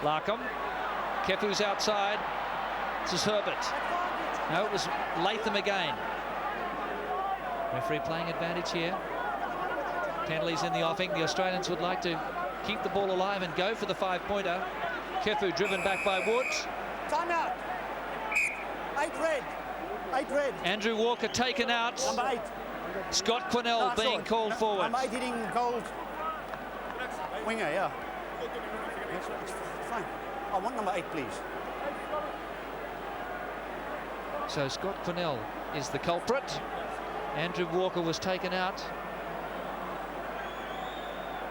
Speaker 1: Larkham. Kefu's outside. This is Herbert. No, it was Latham again. Referee playing advantage here. Penalties in the offing. The Australians would like to keep the ball alive and go for the 5-pointer. Kefu driven back by Woods.
Speaker 3: Time out. 8 red. 8 red.
Speaker 1: Andrew Walker taken out.
Speaker 3: Number 8.
Speaker 1: Scott Quinnell being
Speaker 3: sorry.
Speaker 1: called forward.
Speaker 3: Number 8 hitting gold. Winger, yeah. It's fine. I want number 8, please.
Speaker 1: So Scott Quinnell is the culprit. Andrew Walker was taken out.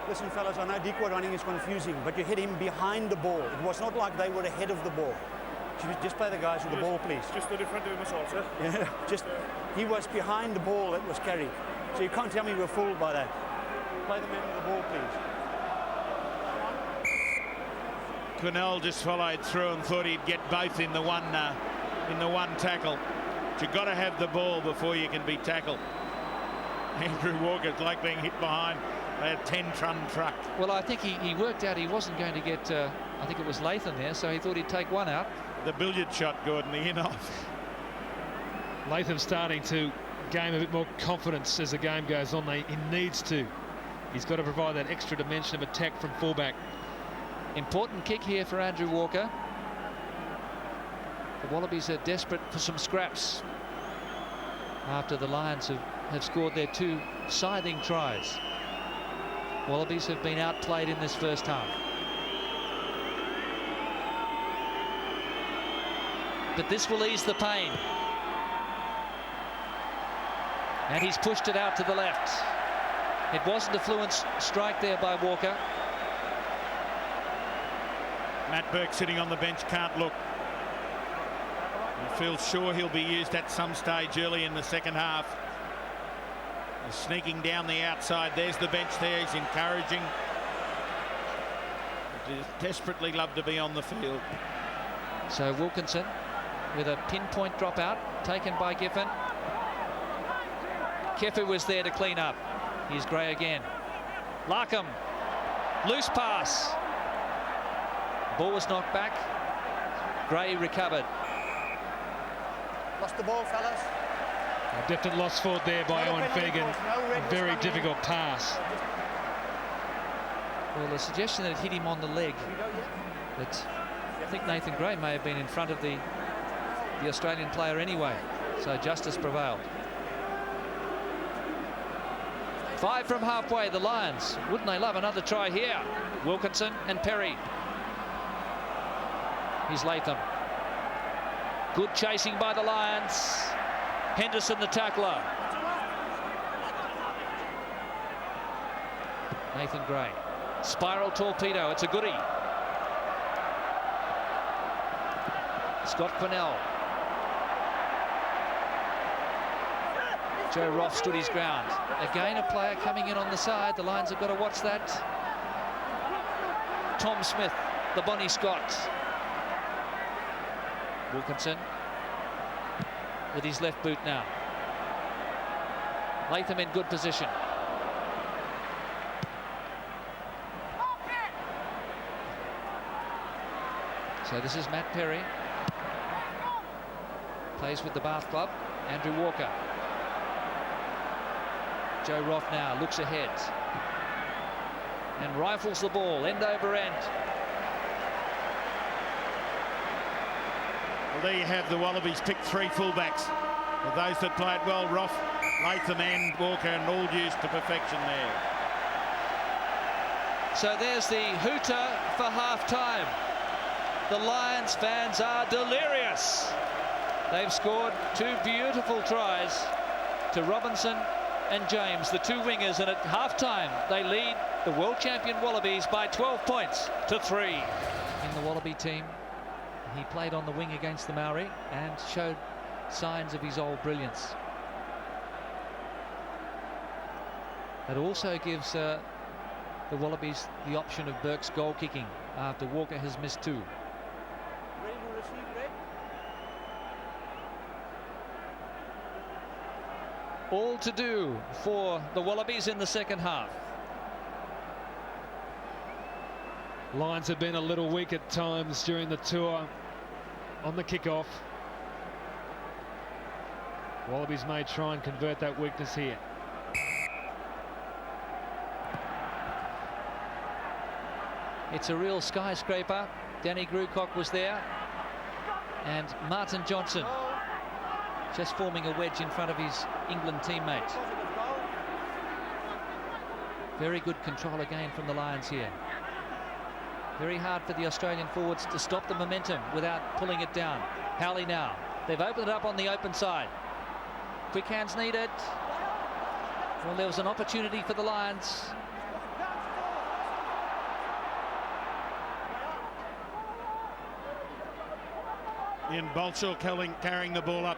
Speaker 3: Listen, fellas, I know decoy running is confusing, but you hit him behind the ball. It was not like they were ahead of the ball. Just play the guys with the ball, please.
Speaker 5: Just the different of us also.
Speaker 3: Yeah, just he was behind the ball that was carried. So you can't tell me we're fooled by that. Play the man with the ball, please.
Speaker 2: Quinnell just followed through and thought he'd get both in the one tackle. But you've got to have the ball before you can be tackled. Andrew Walker's like being hit behind a 10-ton truck.
Speaker 1: Well, I think he worked out he wasn't going to get, I think it was Latham there, so he thought he'd take one out.
Speaker 2: The billiard shot, Gordon, the in-off.
Speaker 4: Latham's starting to gain a bit more confidence as the game goes on. He needs to. He's got to provide that extra dimension of attack from fullback.
Speaker 1: Important kick here for Andrew Walker. The Wallabies are desperate for some scraps after the Lions have scored their 2 scything tries. Wallabies have been outplayed in this first half. But this will ease the pain. And he's pushed it out to the left. It wasn't a fluent strike there by Walker.
Speaker 2: Matt Burke sitting on the bench can't look. feels sure he'll be used at some stage early in the second half. He's sneaking down the outside. There's the bench there. He's encouraging. He'd desperately love to be on the field.
Speaker 1: So Wilkinson with a pinpoint dropout taken by Giffen. Kefu was there to clean up. Here's Gray again. Larkham. Loose pass. Ball was knocked back. Gray recovered.
Speaker 3: Lost the ball, fellas.
Speaker 4: A definite loss forward there by Owen Finnegan. A very difficult pass.
Speaker 1: Well, the suggestion that it hit him on the leg, that I think Nathan Gray may have been in front of the Australian player anyway. So justice prevailed. 5 from halfway, the Lions. Wouldn't they love another try here? Wilkinson and Perry. Here's Latham. Good chasing by the Lions. Henderson the tackler. Nathan Gray. Spiral torpedo. It's a goodie. Scott Quinnell. Joe Roth stood his ground. Again, a player coming in on the side. The Lions have got to watch that. Tom Smith, the Bonnie Scott. Wilkinson with his left boot now. Latham in good position. So this is Matt Perry. Plays with the Bath Club. Andrew Walker. Joe Roth now looks ahead and rifles the ball end over end.
Speaker 2: Well, there you have the Wallabies picked 3 fullbacks. Of those that played well, Roth, Latham and Walker, and all used to perfection there.
Speaker 1: So there's the hooter for half-time. The Lions fans are delirious. They've scored 2 beautiful tries to Robinson and James, the 2 wingers, and at half-time they lead the world champion Wallabies by 12 points to 3. In the Wallaby team, he played on the wing against the Maori and showed signs of his old brilliance. That also gives the Wallabies the option of Burke's goal kicking after Walker has missed 2.
Speaker 3: Ready to receive, Red?
Speaker 1: All to do for the Wallabies in the second half.
Speaker 4: Lions have been a little weak at times during the tour on the kickoff. Wallabies may try and convert that weakness here.
Speaker 1: It's a real skyscraper. Danny Grucock was there, and Martin Johnson just forming a wedge in front of his England teammate. Very good control again from the Lions here. Very hard for the Australian forwards to stop the momentum without pulling it down. Howley now. They've opened it up on the open side. Quick hands needed. Well, there was an opportunity for the Lions.
Speaker 2: Ian Bolshaw carrying the ball up.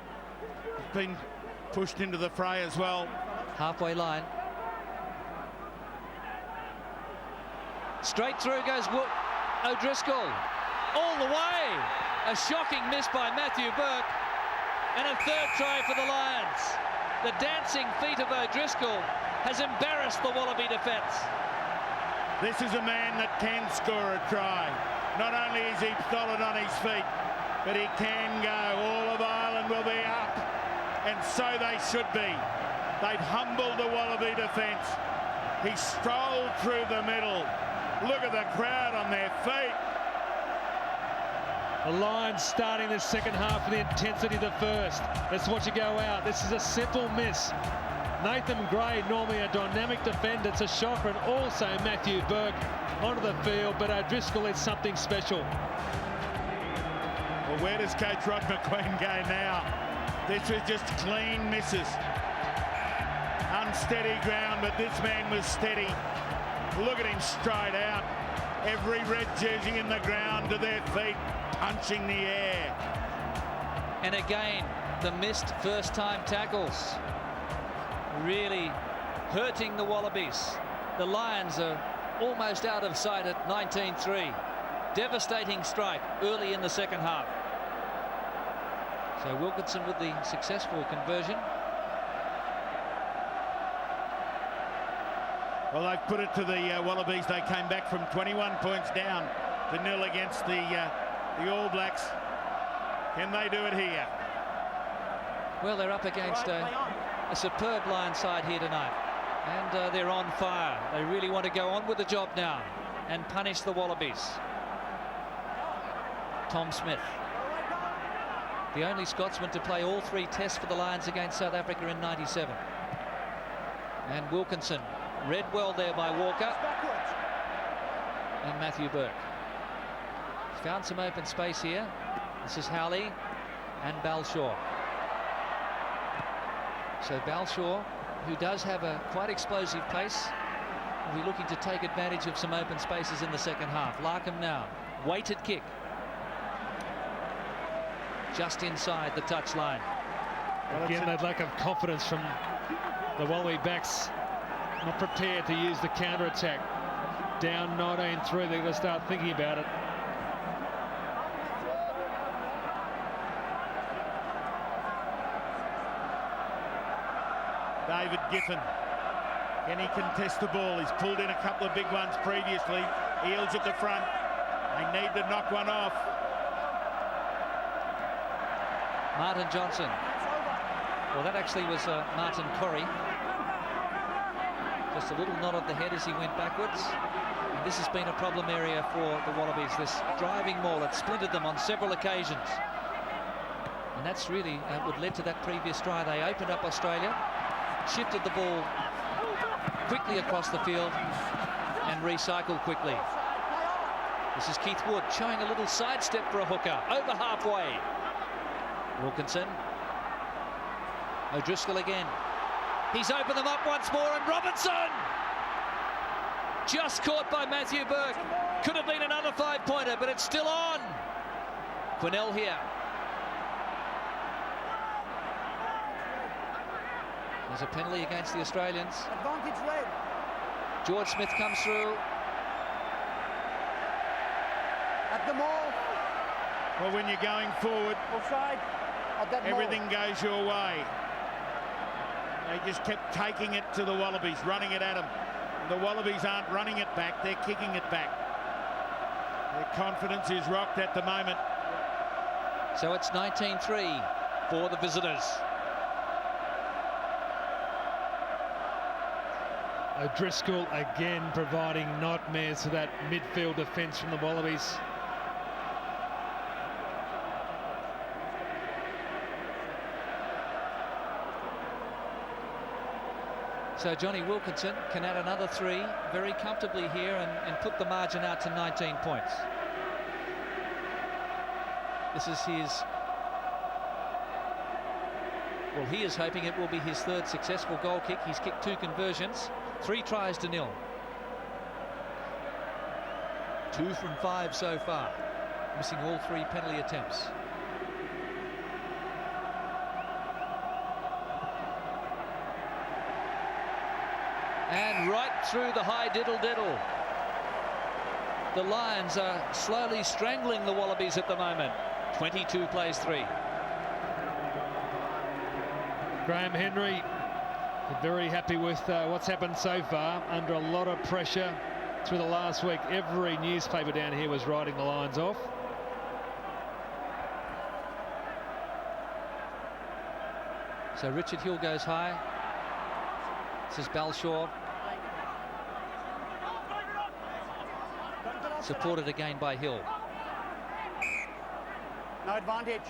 Speaker 2: He's been pushed into the fray as well.
Speaker 1: Halfway line. Straight through goes O'Driscoll. All the way. A shocking miss by Matthew Burke. And a 3rd try for the Lions. The dancing feet of O'Driscoll has embarrassed the Wallaby defence.
Speaker 2: This is a man that can score a try. Not only is he solid on his feet, but he can go. All of Ireland will be up, and so they should be. They've humbled the Wallaby defence. He strolled through the middle. Look at the crowd on their feet.
Speaker 4: The Lions starting the second half with the intensity of the first. Let's watch it go out. This is a simple miss. Nathan Gray, normally a dynamic defender, it's a shocker, and also Matthew Burke onto the field, but O'Driscoll is something special.
Speaker 2: Well, where does Coach Rod McQueen go now? This was just clean misses. Unsteady ground, but this man was steady. Look at him straight out. Every red jersey in the ground to their feet, punching the air.
Speaker 1: And again, the missed first-time tackles really hurting the Wallabies. The Lions are almost out of sight at 19-3. Devastating strike early in the second half. So Wilkinson with the successful conversion.
Speaker 2: Well, they've put it to the Wallabies. They came back from 21 points down to 0 against the All Blacks. Can they do it here?
Speaker 1: Well, they're up against a superb Lion side here tonight. And they're on fire. They really want to go on with the job now and punish the Wallabies. Tom Smith, the only Scotsman to play all 3 tests for the Lions against South Africa in '97. And Wilkinson, read well there by Walker and Matthew Burke. Found some open space here. This is Howley and Balshaw. So Balshaw, who does have a quite explosive pace, will be looking to take advantage of some open spaces in the second half. Larkham now, weighted kick. Just inside the touchline.
Speaker 4: Again, that lack of confidence from the Wallaby backs, not prepared to use the counter-attack. Down 19-3, they're going to start thinking about it.
Speaker 2: David Giffen, can he contest the ball? He's pulled in a couple of big ones previously. Eels at the front. They need to knock one off.
Speaker 1: Martin Johnson. Well, that actually was Martin Corrie. Just a little nod of the head as he went backwards. And this has been a problem area for the Wallabies. This driving maul, it splintered them on several occasions. And that's really what led to that previous try. They opened up Australia, shifted the ball quickly across the field and recycled quickly. This is Keith Wood showing a little sidestep for a hooker over halfway. Wilkinson. O'Driscoll again. He's opened them up once more, and Robinson! Just caught by Matthew Burke. Could have been another 5-pointer, but it's still on. Quinnell here. There's a penalty against the Australians.
Speaker 3: Advantage red.
Speaker 1: George Smith comes through.
Speaker 3: At the maul.
Speaker 2: Well, when you're going forward,
Speaker 3: Offside. At that maul.
Speaker 2: everything goes your way. They just kept taking it to the Wallabies, running it at them. The Wallabies aren't running it back, they're kicking it back. Their confidence is rocked at the moment.
Speaker 1: So it's 19-3 for the visitors.
Speaker 4: O'Driscoll again providing nightmares to that midfield defence from the Wallabies.
Speaker 1: So Johnny Wilkinson can add another 3 very comfortably here and put the margin out to 19 points. This is his, well, he is hoping it will be his 3rd successful goal kick. He's kicked 2 conversions, 3 tries to 0. 2 from 5 so far, missing all 3 penalty attempts. And right through the high diddle-diddle. The Lions are slowly strangling the Wallabies at the moment. 22 plays 3.
Speaker 4: Graham Henry very happy with what's happened so far, under a lot of pressure through the last week. Every newspaper down here was writing the Lions off.
Speaker 1: So Richard Hill goes high. This is Balshaw. Supported again by Hill.
Speaker 3: No advantage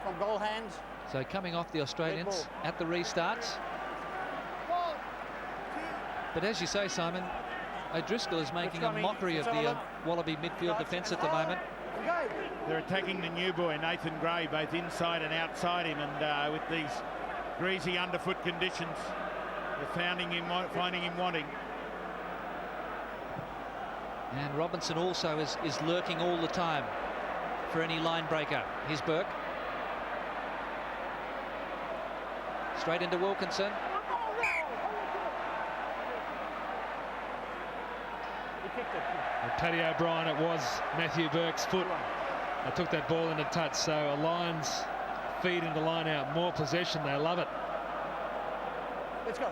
Speaker 3: from goal hands.
Speaker 1: So coming off the Australians at the restarts. But as you say, Simon, O'Driscoll is making a mockery of the Wallaby midfield defence at the moment.
Speaker 2: They're attacking the new boy, Nathan Gray, both inside and outside him, and with these greasy underfoot conditions, they're finding him wanting.
Speaker 1: And Robinson also is lurking all the time for any line breaker. Here's Burke. Straight into Wilkinson.
Speaker 4: And Paddy O'Brien, it was Matthew Burke's foot that took that ball into touch. So a Lions feed into line out, more possession, they love it.
Speaker 3: Let's go.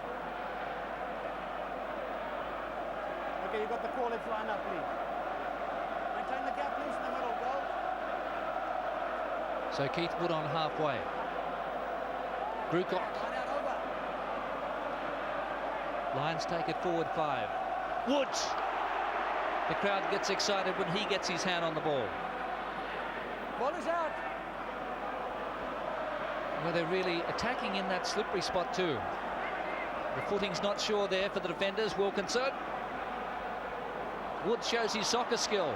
Speaker 3: Okay, you got the call. Let's line up, please. Maintain the gap, please, in the middle. Go.
Speaker 1: So Keith Wood on halfway. Brucock.
Speaker 3: Line out over.
Speaker 1: Lions take it forward 5. Wood. The crowd gets excited when he gets his hand on the ball.
Speaker 3: Ball is out.
Speaker 1: Well, they're really attacking in that slippery spot too. The footing's not sure there for the defenders. Wilkinson. Wood shows his soccer skill.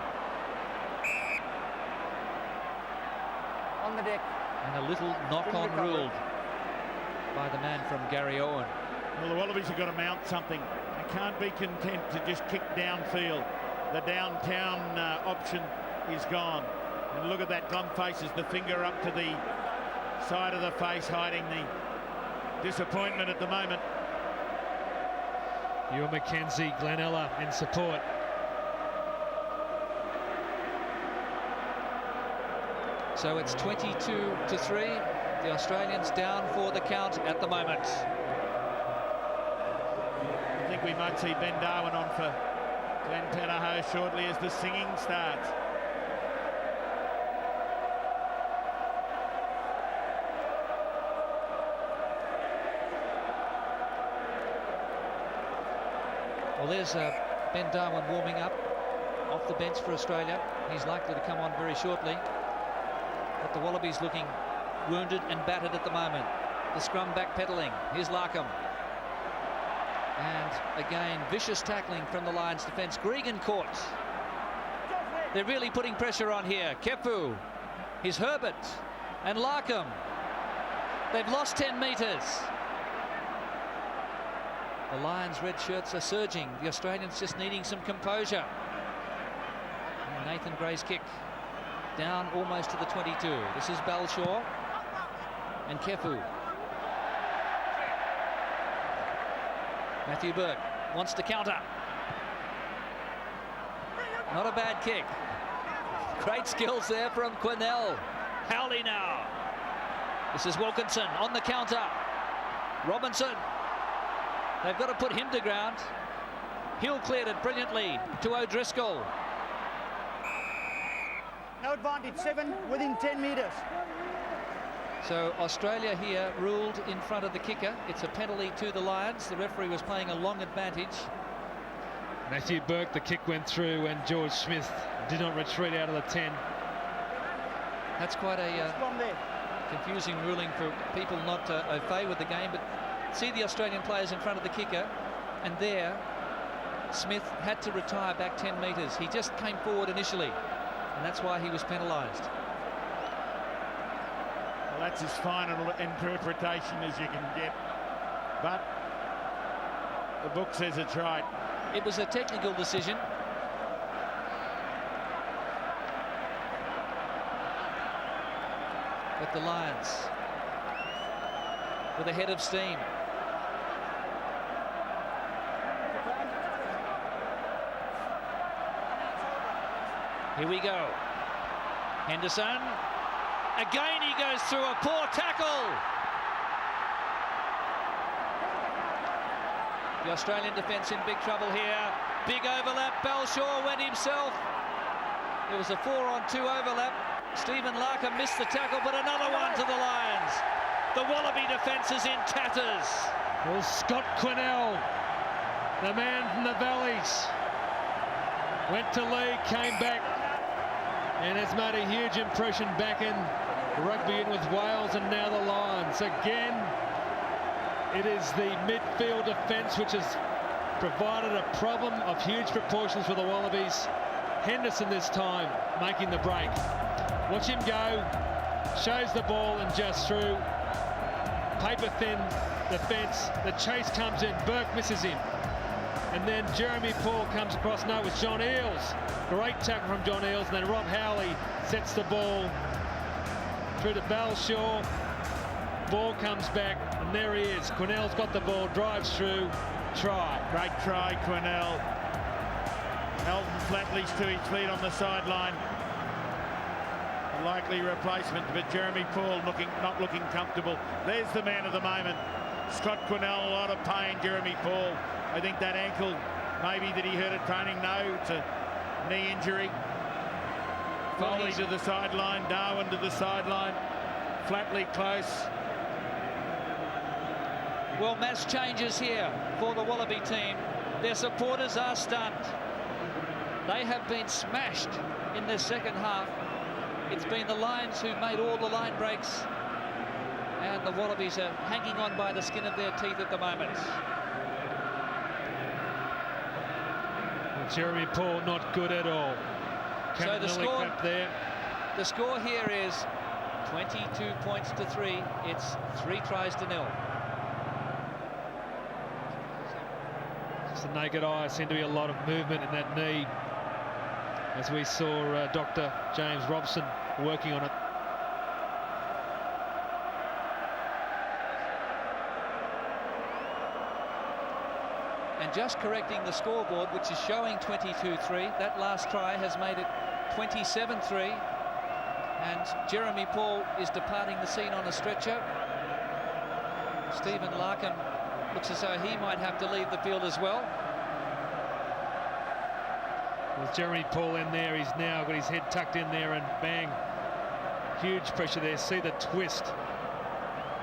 Speaker 3: On the deck.
Speaker 1: And a little knock-on ruled by the man from Gary Owen.
Speaker 2: Well, the Wallabies have got to mount something. They can't be content to just kick downfield. The downtown option is gone. And look at that, Glenn faces the finger up to the side of the face, hiding the disappointment at the moment.
Speaker 4: Ewan McKenzie, Glenella in support.
Speaker 1: So it's 22-3. The Australians down for the count at the moment.
Speaker 2: I think we might see Ben Darwin on for Glenn Tanaho shortly as the singing starts.
Speaker 1: Well, there's Ben Darwin warming up off the bench for Australia. He's likely to come on very shortly. But the Wallabies looking wounded and battered at the moment. The scrum backpedaling. Here's Larkham. And again, vicious tackling from the Lions defence. Gregan caught. They're really putting pressure on here. Kefu. Here's Herbert. And Larkham. They've lost 10 metres. The Lions' red shirts are surging. The Australians just needing some composure. And Nathan Gray's kick. Down almost to the 22. This is Balshaw. And Kefu. Matthew Burke wants to counter. Not a bad kick. Great skills there from Quinnell. Howley now. This is Wilkinson on the counter. Robinson. They've got to put him to ground. Hill cleared it brilliantly to O'Driscoll.
Speaker 3: No advantage. 7 within 10 metres.
Speaker 1: So Australia here ruled in front of the kicker. It's a penalty to the Lions. The referee was playing a long advantage.
Speaker 4: Matthew Burke, the kick went through, and George Smith did not retreat out of the 10.
Speaker 1: That's quite a
Speaker 3: From there.
Speaker 1: confusing ruling for people not au fait with the game. But see the Australian players in front of the kicker, and there Smith had to retire back 10 metres. He just came forward initially, and that's why he was penalised.
Speaker 2: Well, that's as final interpretation as you can get. But the book says it's right.
Speaker 1: It was a technical decision. But the Lions with a head of steam. Here we go. Henderson. Again he goes through a poor tackle. The Australian defence in big trouble here. Big overlap. Balshaw went himself. There was a 4-on-2 overlap. Stephen Larkham missed the tackle, but another one to the Lions. The Wallaby defence is in tatters.
Speaker 4: Well, Scott Quinnell, the man from the Valleys, went to league, came back, and has made a huge impression back in rugby and with Wales and now the Lions. Again, it is the midfield defence which has provided a problem of huge proportions for the Wallabies. Henderson this time making the break. Watch him go, shows the ball and just through. Paper thin defence, the chase comes in, Burke misses him. And then Jeremy Paul comes across, no, it's John Eales. Great tackle from John Eales, and then Rob Howley sets the ball through to Balshaw. Ball comes back, and there he is. Quinnell's got the ball, drives through, try.
Speaker 2: Great try, Quinnell. Elton Flatley's to his feet on the sideline. A likely replacement, but Jeremy Paul not looking comfortable. There's the man of the moment. Scott Quinnell, a lot of pain. Jeremy Paul, I think that ankle, maybe that he hurt at training. No, it's a knee injury. Foley to the sideline, Darwin to the sideline. Flatley close.
Speaker 1: Well, mass changes here for the Wallaby team. Their supporters are stunned. They have been smashed in the second half. It's been the Lions who made all the line breaks, and the Wallabies are hanging on by the skin of their teeth at the moment.
Speaker 4: Well, Jeremy Paul not good at all.
Speaker 1: So the score here is 22 points to 3. It's 3 tries to 0.
Speaker 4: Just the naked eye, seemed to be a lot of movement in that knee, as we saw Dr. James Robson working on it.
Speaker 1: And just correcting the scoreboard, which is showing 22-3, that last try has made it 27-3, and Jeremy Paul is departing the scene on a stretcher. Stephen Larkham looks as though he might have to leave the field as well.
Speaker 4: With Jeremy Paul in there, he's now got his head tucked in there, and bang, huge pressure there. See the twist.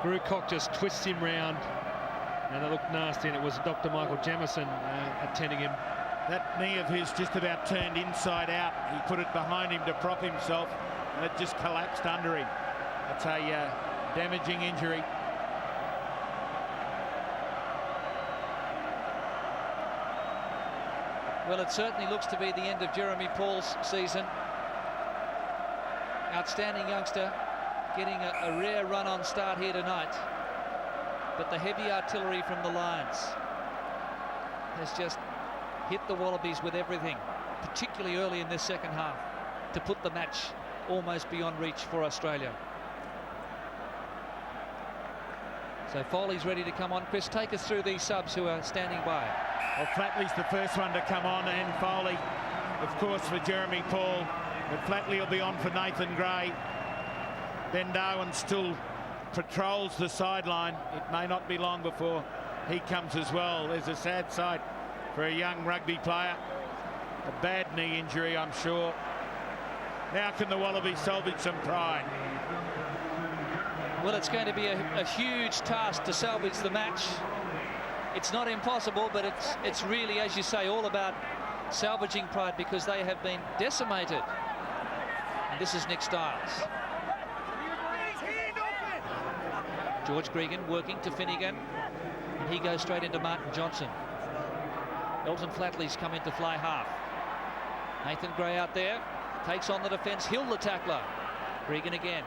Speaker 4: Grewcock just twists him round, and it looked nasty, and it was Dr. Michael Jamieson attending him.
Speaker 2: That knee of his just about turned inside out. He put it behind him to prop himself, and it just collapsed under him. It's a damaging injury.
Speaker 1: Well, it certainly looks to be the end of Jeremy Paul's season. Outstanding youngster, getting a rare run-on start here tonight. But the heavy artillery from the Lions has just hit the Wallabies with everything, particularly early in this second half, to put the match almost beyond reach for Australia. So Foley's ready to come on. Chris, take us through these subs who are standing by.
Speaker 2: Well, Flatley's the first one to come on, and Foley, of course, for Jeremy Paul. But Flatley will be on for Nathan Gray. Ben Darwin still patrols the sideline. It may not be long before he comes as well. There's a sad sight for a young rugby player. A bad knee injury, I'm sure. Now can the Wallabies salvage some pride?
Speaker 1: Well, it's going to be a huge task to salvage the match. It's not impossible, but it's really, as you say, all about salvaging pride, because they have been decimated. And this is Nick Stiles. George Gregan working to Finnegan, and he goes straight into Martin Johnson. Elton Flatley's come into fly half. Nathan Gray out there, takes on the defence. Hill the tackler. Gregan again.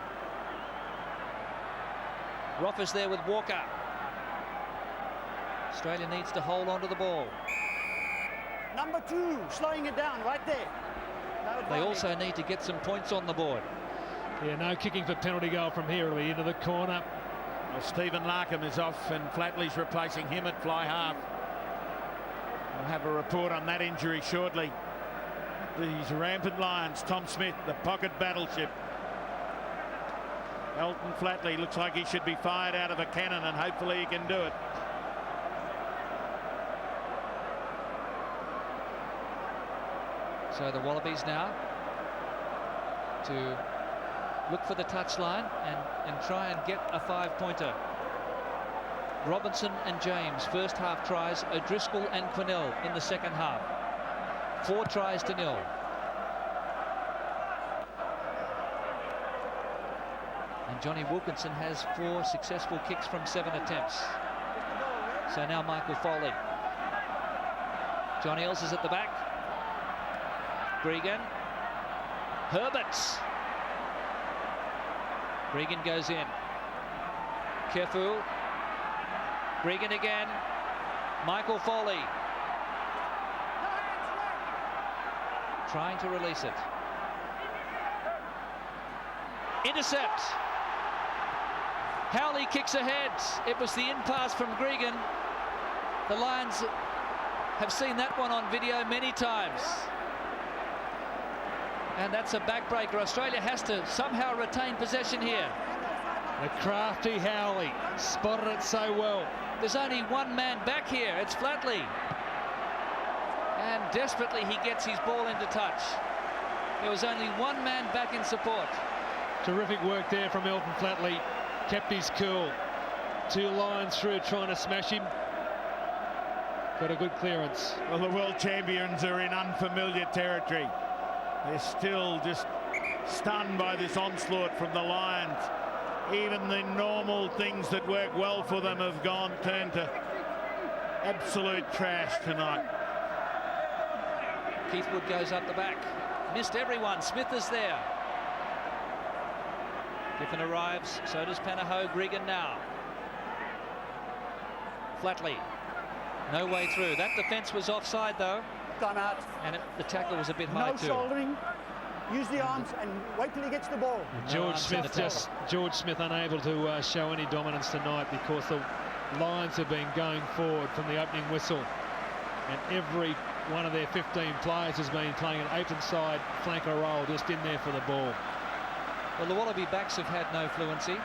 Speaker 1: Roth is there with Walker. Australia needs to hold on to the ball.
Speaker 3: Number 2, slowing it down right there.
Speaker 1: They also need to get some points on the board.
Speaker 4: Yeah, no kicking for penalty goal from here. It'll be into the corner.
Speaker 2: Well, Stephen Larkham is off, and Flatley's replacing him at fly half. We'll have a report on that injury shortly. These rampant Lions. Tom Smith, the pocket battleship. Elton Flatley looks like he should be fired out of a cannon, and hopefully he can do it.
Speaker 1: So the Wallabies now to look for the touchline and try and get a 5-pointer. Robinson and James, first half tries. O'Driscoll and Quinnell in the second half. 4 tries to 0. And Johnny Wilkinson has 4 successful kicks from 7 attempts. So now Michael Foley. John Eales is at the back. Gregan. Herberts. Gregan goes in. Kefu. Gregan again. Michael Foley. Trying to release it. Intercept. Howley kicks ahead. It was the in-pass from Gregan. The Lions have seen that one on video many times. And that's a backbreaker. Australia has to somehow retain possession here.
Speaker 4: The crafty Howley spotted it so well.
Speaker 1: There's only one man back here. It's Flatley. And desperately he gets his ball into touch. There was only one man back in support.
Speaker 4: Terrific work there from Elton Flatley. Kept his cool. 2 lines through trying to smash him. Got a good clearance.
Speaker 2: Well, the world champions are in unfamiliar territory. They're still just stunned by this onslaught from the Lions. Even the normal things that work well for them have turned to absolute trash tonight.
Speaker 1: Keith Wood goes up the back. Missed everyone. Smith is there. Giffen arrives. So does Panaho. Gregan now. Flatley. No way through. That defence was offside though.
Speaker 3: Time out.
Speaker 1: And the tackle was a bit high
Speaker 3: No
Speaker 1: too.
Speaker 3: shouldering. Use the arms and wait till he gets the ball.
Speaker 4: George Smith unable to show any dominance tonight because the Lions have been going forward from the opening whistle, and every one of their 15 players has been playing an open side flanker role, just in there for the ball.
Speaker 1: Well, the Wallaby backs have had no fluency.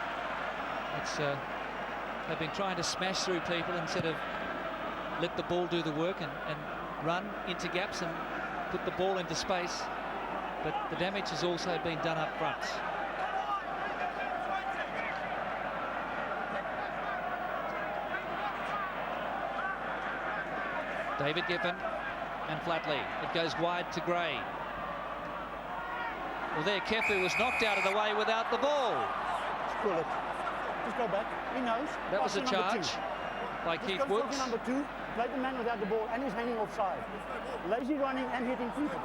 Speaker 1: They've been trying to smash through people instead of let the ball do the work and run into gaps and put the ball into space. But the damage has also been done up front. David Giffen and Flatley. It goes wide to Gray. Well, there Kefu was knocked out of the way without the ball.
Speaker 3: Just pull it. Just go back. He knows.
Speaker 1: That was a
Speaker 3: Pass to number
Speaker 1: charge
Speaker 3: 2.
Speaker 1: by
Speaker 3: Just
Speaker 1: Keith
Speaker 3: go
Speaker 1: Woods.
Speaker 3: to number 2. Play the man without the ball, and he's hanging offside. Lazy running and hitting people.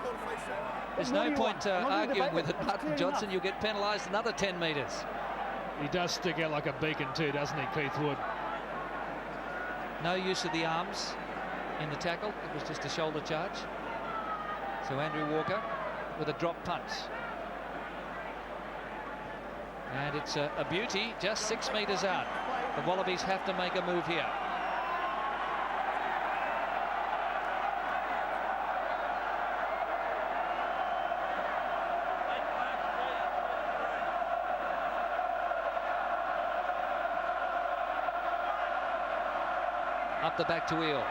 Speaker 1: There's
Speaker 3: What
Speaker 1: no
Speaker 3: do you
Speaker 1: point
Speaker 3: want? I'm not
Speaker 1: arguing
Speaker 3: debating
Speaker 1: with it,
Speaker 3: It's
Speaker 1: Martin
Speaker 3: clear
Speaker 1: Johnson.
Speaker 3: enough.
Speaker 1: You'll get penalised another 10 metres.
Speaker 4: He does stick out like a beacon too, doesn't he, Keith Wood?
Speaker 1: No use of the arms in the tackle. It was just a shoulder charge. So Andrew Walker with a drop punt. And it's a beauty, just 6 metres out. The Wallabies have to make a move here. Up the back to Eales.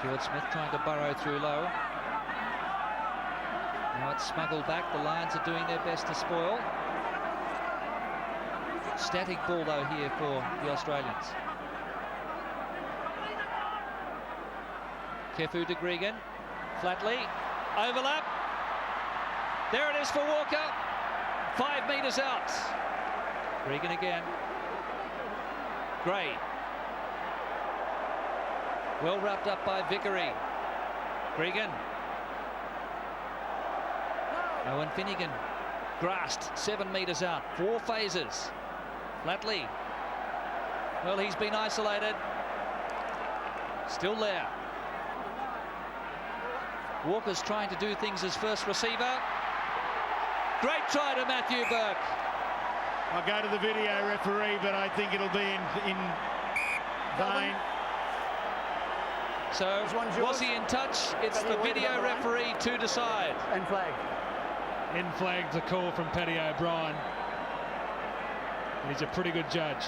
Speaker 1: George Smith trying to burrow through low. Now it's smuggled back. The Lions are doing their best to spoil. Static ball though here for the Australians. Kefu to Gregan. Flatley. Overlap. There it is for Walker. 5 metres out. Gregan again. Gray. Well wrapped up by Vickery. Gregan. Owen Finnegan grasped 7 metres out. 4 phases. Flatley. Well, he's been isolated. Still there. Walker's trying to do things as first receiver. Great try to Matthew Burke.
Speaker 2: I'll go to the video referee, but I think it'll be in vain.
Speaker 1: So, was he in touch? It's the video referee to decide.
Speaker 3: And flag.
Speaker 4: In flagged the call from Paddy O'Brien. And he's a pretty good judge.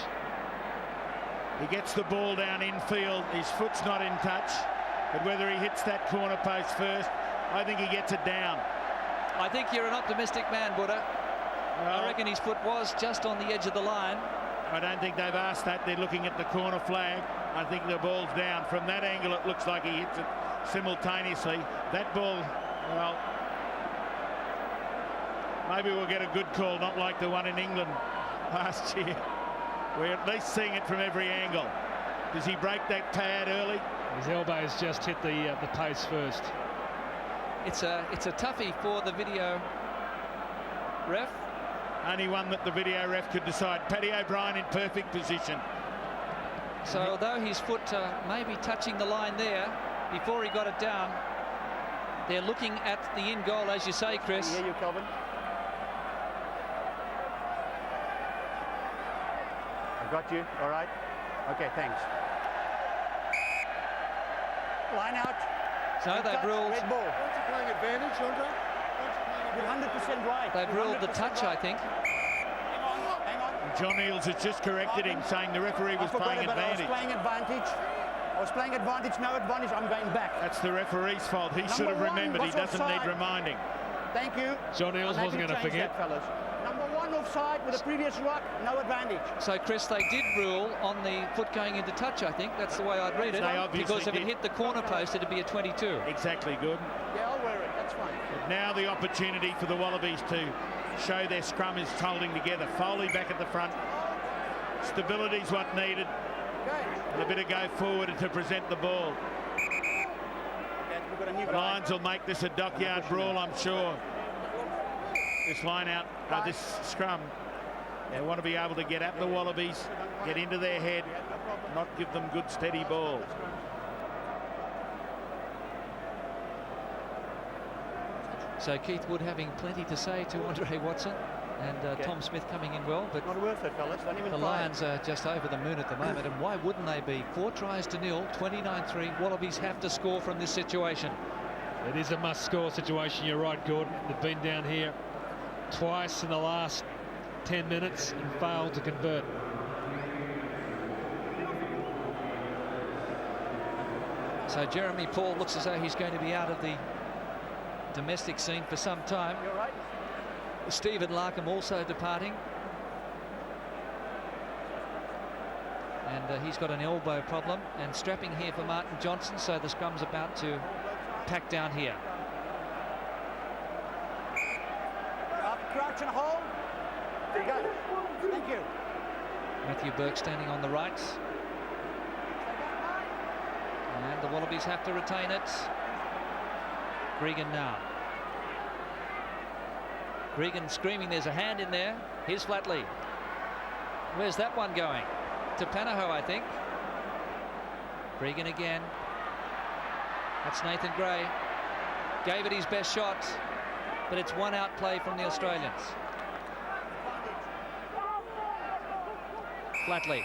Speaker 2: He gets the ball down infield. His foot's not in touch, but whether he hits that corner post first, I think he gets it down.
Speaker 1: I think you're an optimistic man, Buddha.
Speaker 2: Well,
Speaker 1: I reckon his foot was just on the edge of the line.
Speaker 2: I don't think they've asked that. They're looking at the corner flag. I think the ball's down. From that angle, it looks like he hits it simultaneously. That ball, well, maybe we'll get a good call, not like the one in England last year. We're at least seeing it from every angle. Does he break that pad early?
Speaker 4: His elbows just hit the post first.
Speaker 1: It's a toughie for the video ref.
Speaker 2: Only one that the video ref could decide. Paddy O'Brien in perfect position.
Speaker 1: So although his foot may be touching the line there before he got it down, they're looking at the in goal, as you say, Chris.
Speaker 3: Yeah, you, Calvin. got you. All right. Okay, thanks. Line out.
Speaker 1: So they've ruled.
Speaker 3: Red ball.
Speaker 5: Aren't you playing advantage, Andre?
Speaker 3: You're 100% right.
Speaker 1: They've
Speaker 3: You're
Speaker 1: ruled the
Speaker 3: 100%
Speaker 1: touch,
Speaker 3: right.
Speaker 1: I think.
Speaker 3: Hang on, hang on.
Speaker 2: John Eales has just corrected him, saying the referee was playing advantage.
Speaker 3: I was playing advantage. I was playing advantage, no advantage, I'm going back.
Speaker 2: That's the referee's fault. He should have remembered. He doesn't need reminding.
Speaker 3: Thank you.
Speaker 4: John Eales wasn't going to forget.
Speaker 3: That, fellas. Number 1 offside with a previous ruck, no advantage.
Speaker 1: So, Chris, they did rule on the foot going into touch, I think. That's the way I'd read it.
Speaker 2: They obviously
Speaker 1: because if it
Speaker 2: did.
Speaker 1: hit the corner post, it'd be a 22.
Speaker 2: Exactly good.
Speaker 3: Yeah, I'll wear it, that's fine.
Speaker 2: But now the opportunity for the Wallabies to show their scrum is holding together. Foley back at the front. Stability's what needed.
Speaker 3: Okay.
Speaker 2: And a bit of go forward to present the ball.
Speaker 3: Yeah, we've got a new
Speaker 2: The
Speaker 3: guy.
Speaker 2: Lions will make this a dockyard brawl, I'm sure. This line out, this scrum, they want to be able to get at the Wallabies, get into their head, not give them good steady ball.
Speaker 1: So Keith Wood having plenty to say to Andre Watson, and Tom Smith coming in well, but
Speaker 3: Not worth it, fellas. Don't even
Speaker 1: the
Speaker 3: try.
Speaker 1: Lions are just over the moon at the moment, and why wouldn't they be? 4 tries to nil, 29-3. Wallabies have to score from this situation.
Speaker 4: It is a must-score situation. You're right, Gordon. They've been down here twice in the last 10 minutes and failed to convert.
Speaker 1: So Jeremy Paul looks as though he's going to be out of the domestic scene for some time.
Speaker 3: You're right.
Speaker 1: Stephen Larkham also departing. And he's got an elbow problem, and strapping here for Martin Johnson, so the scrum's about to pack down here.
Speaker 3: Up, crouch and hold. There you go. Thank you.
Speaker 1: Matthew Burke standing on the right. And the Wallabies have to retain it. Gregan now. Gregan screaming there's a hand in there. Here's Flatley. Where's that one going? To Panaho, I think. Gregan again. That's Nathan Gray. Gave it his best shot, but it's one out play from the Australians. Flatley.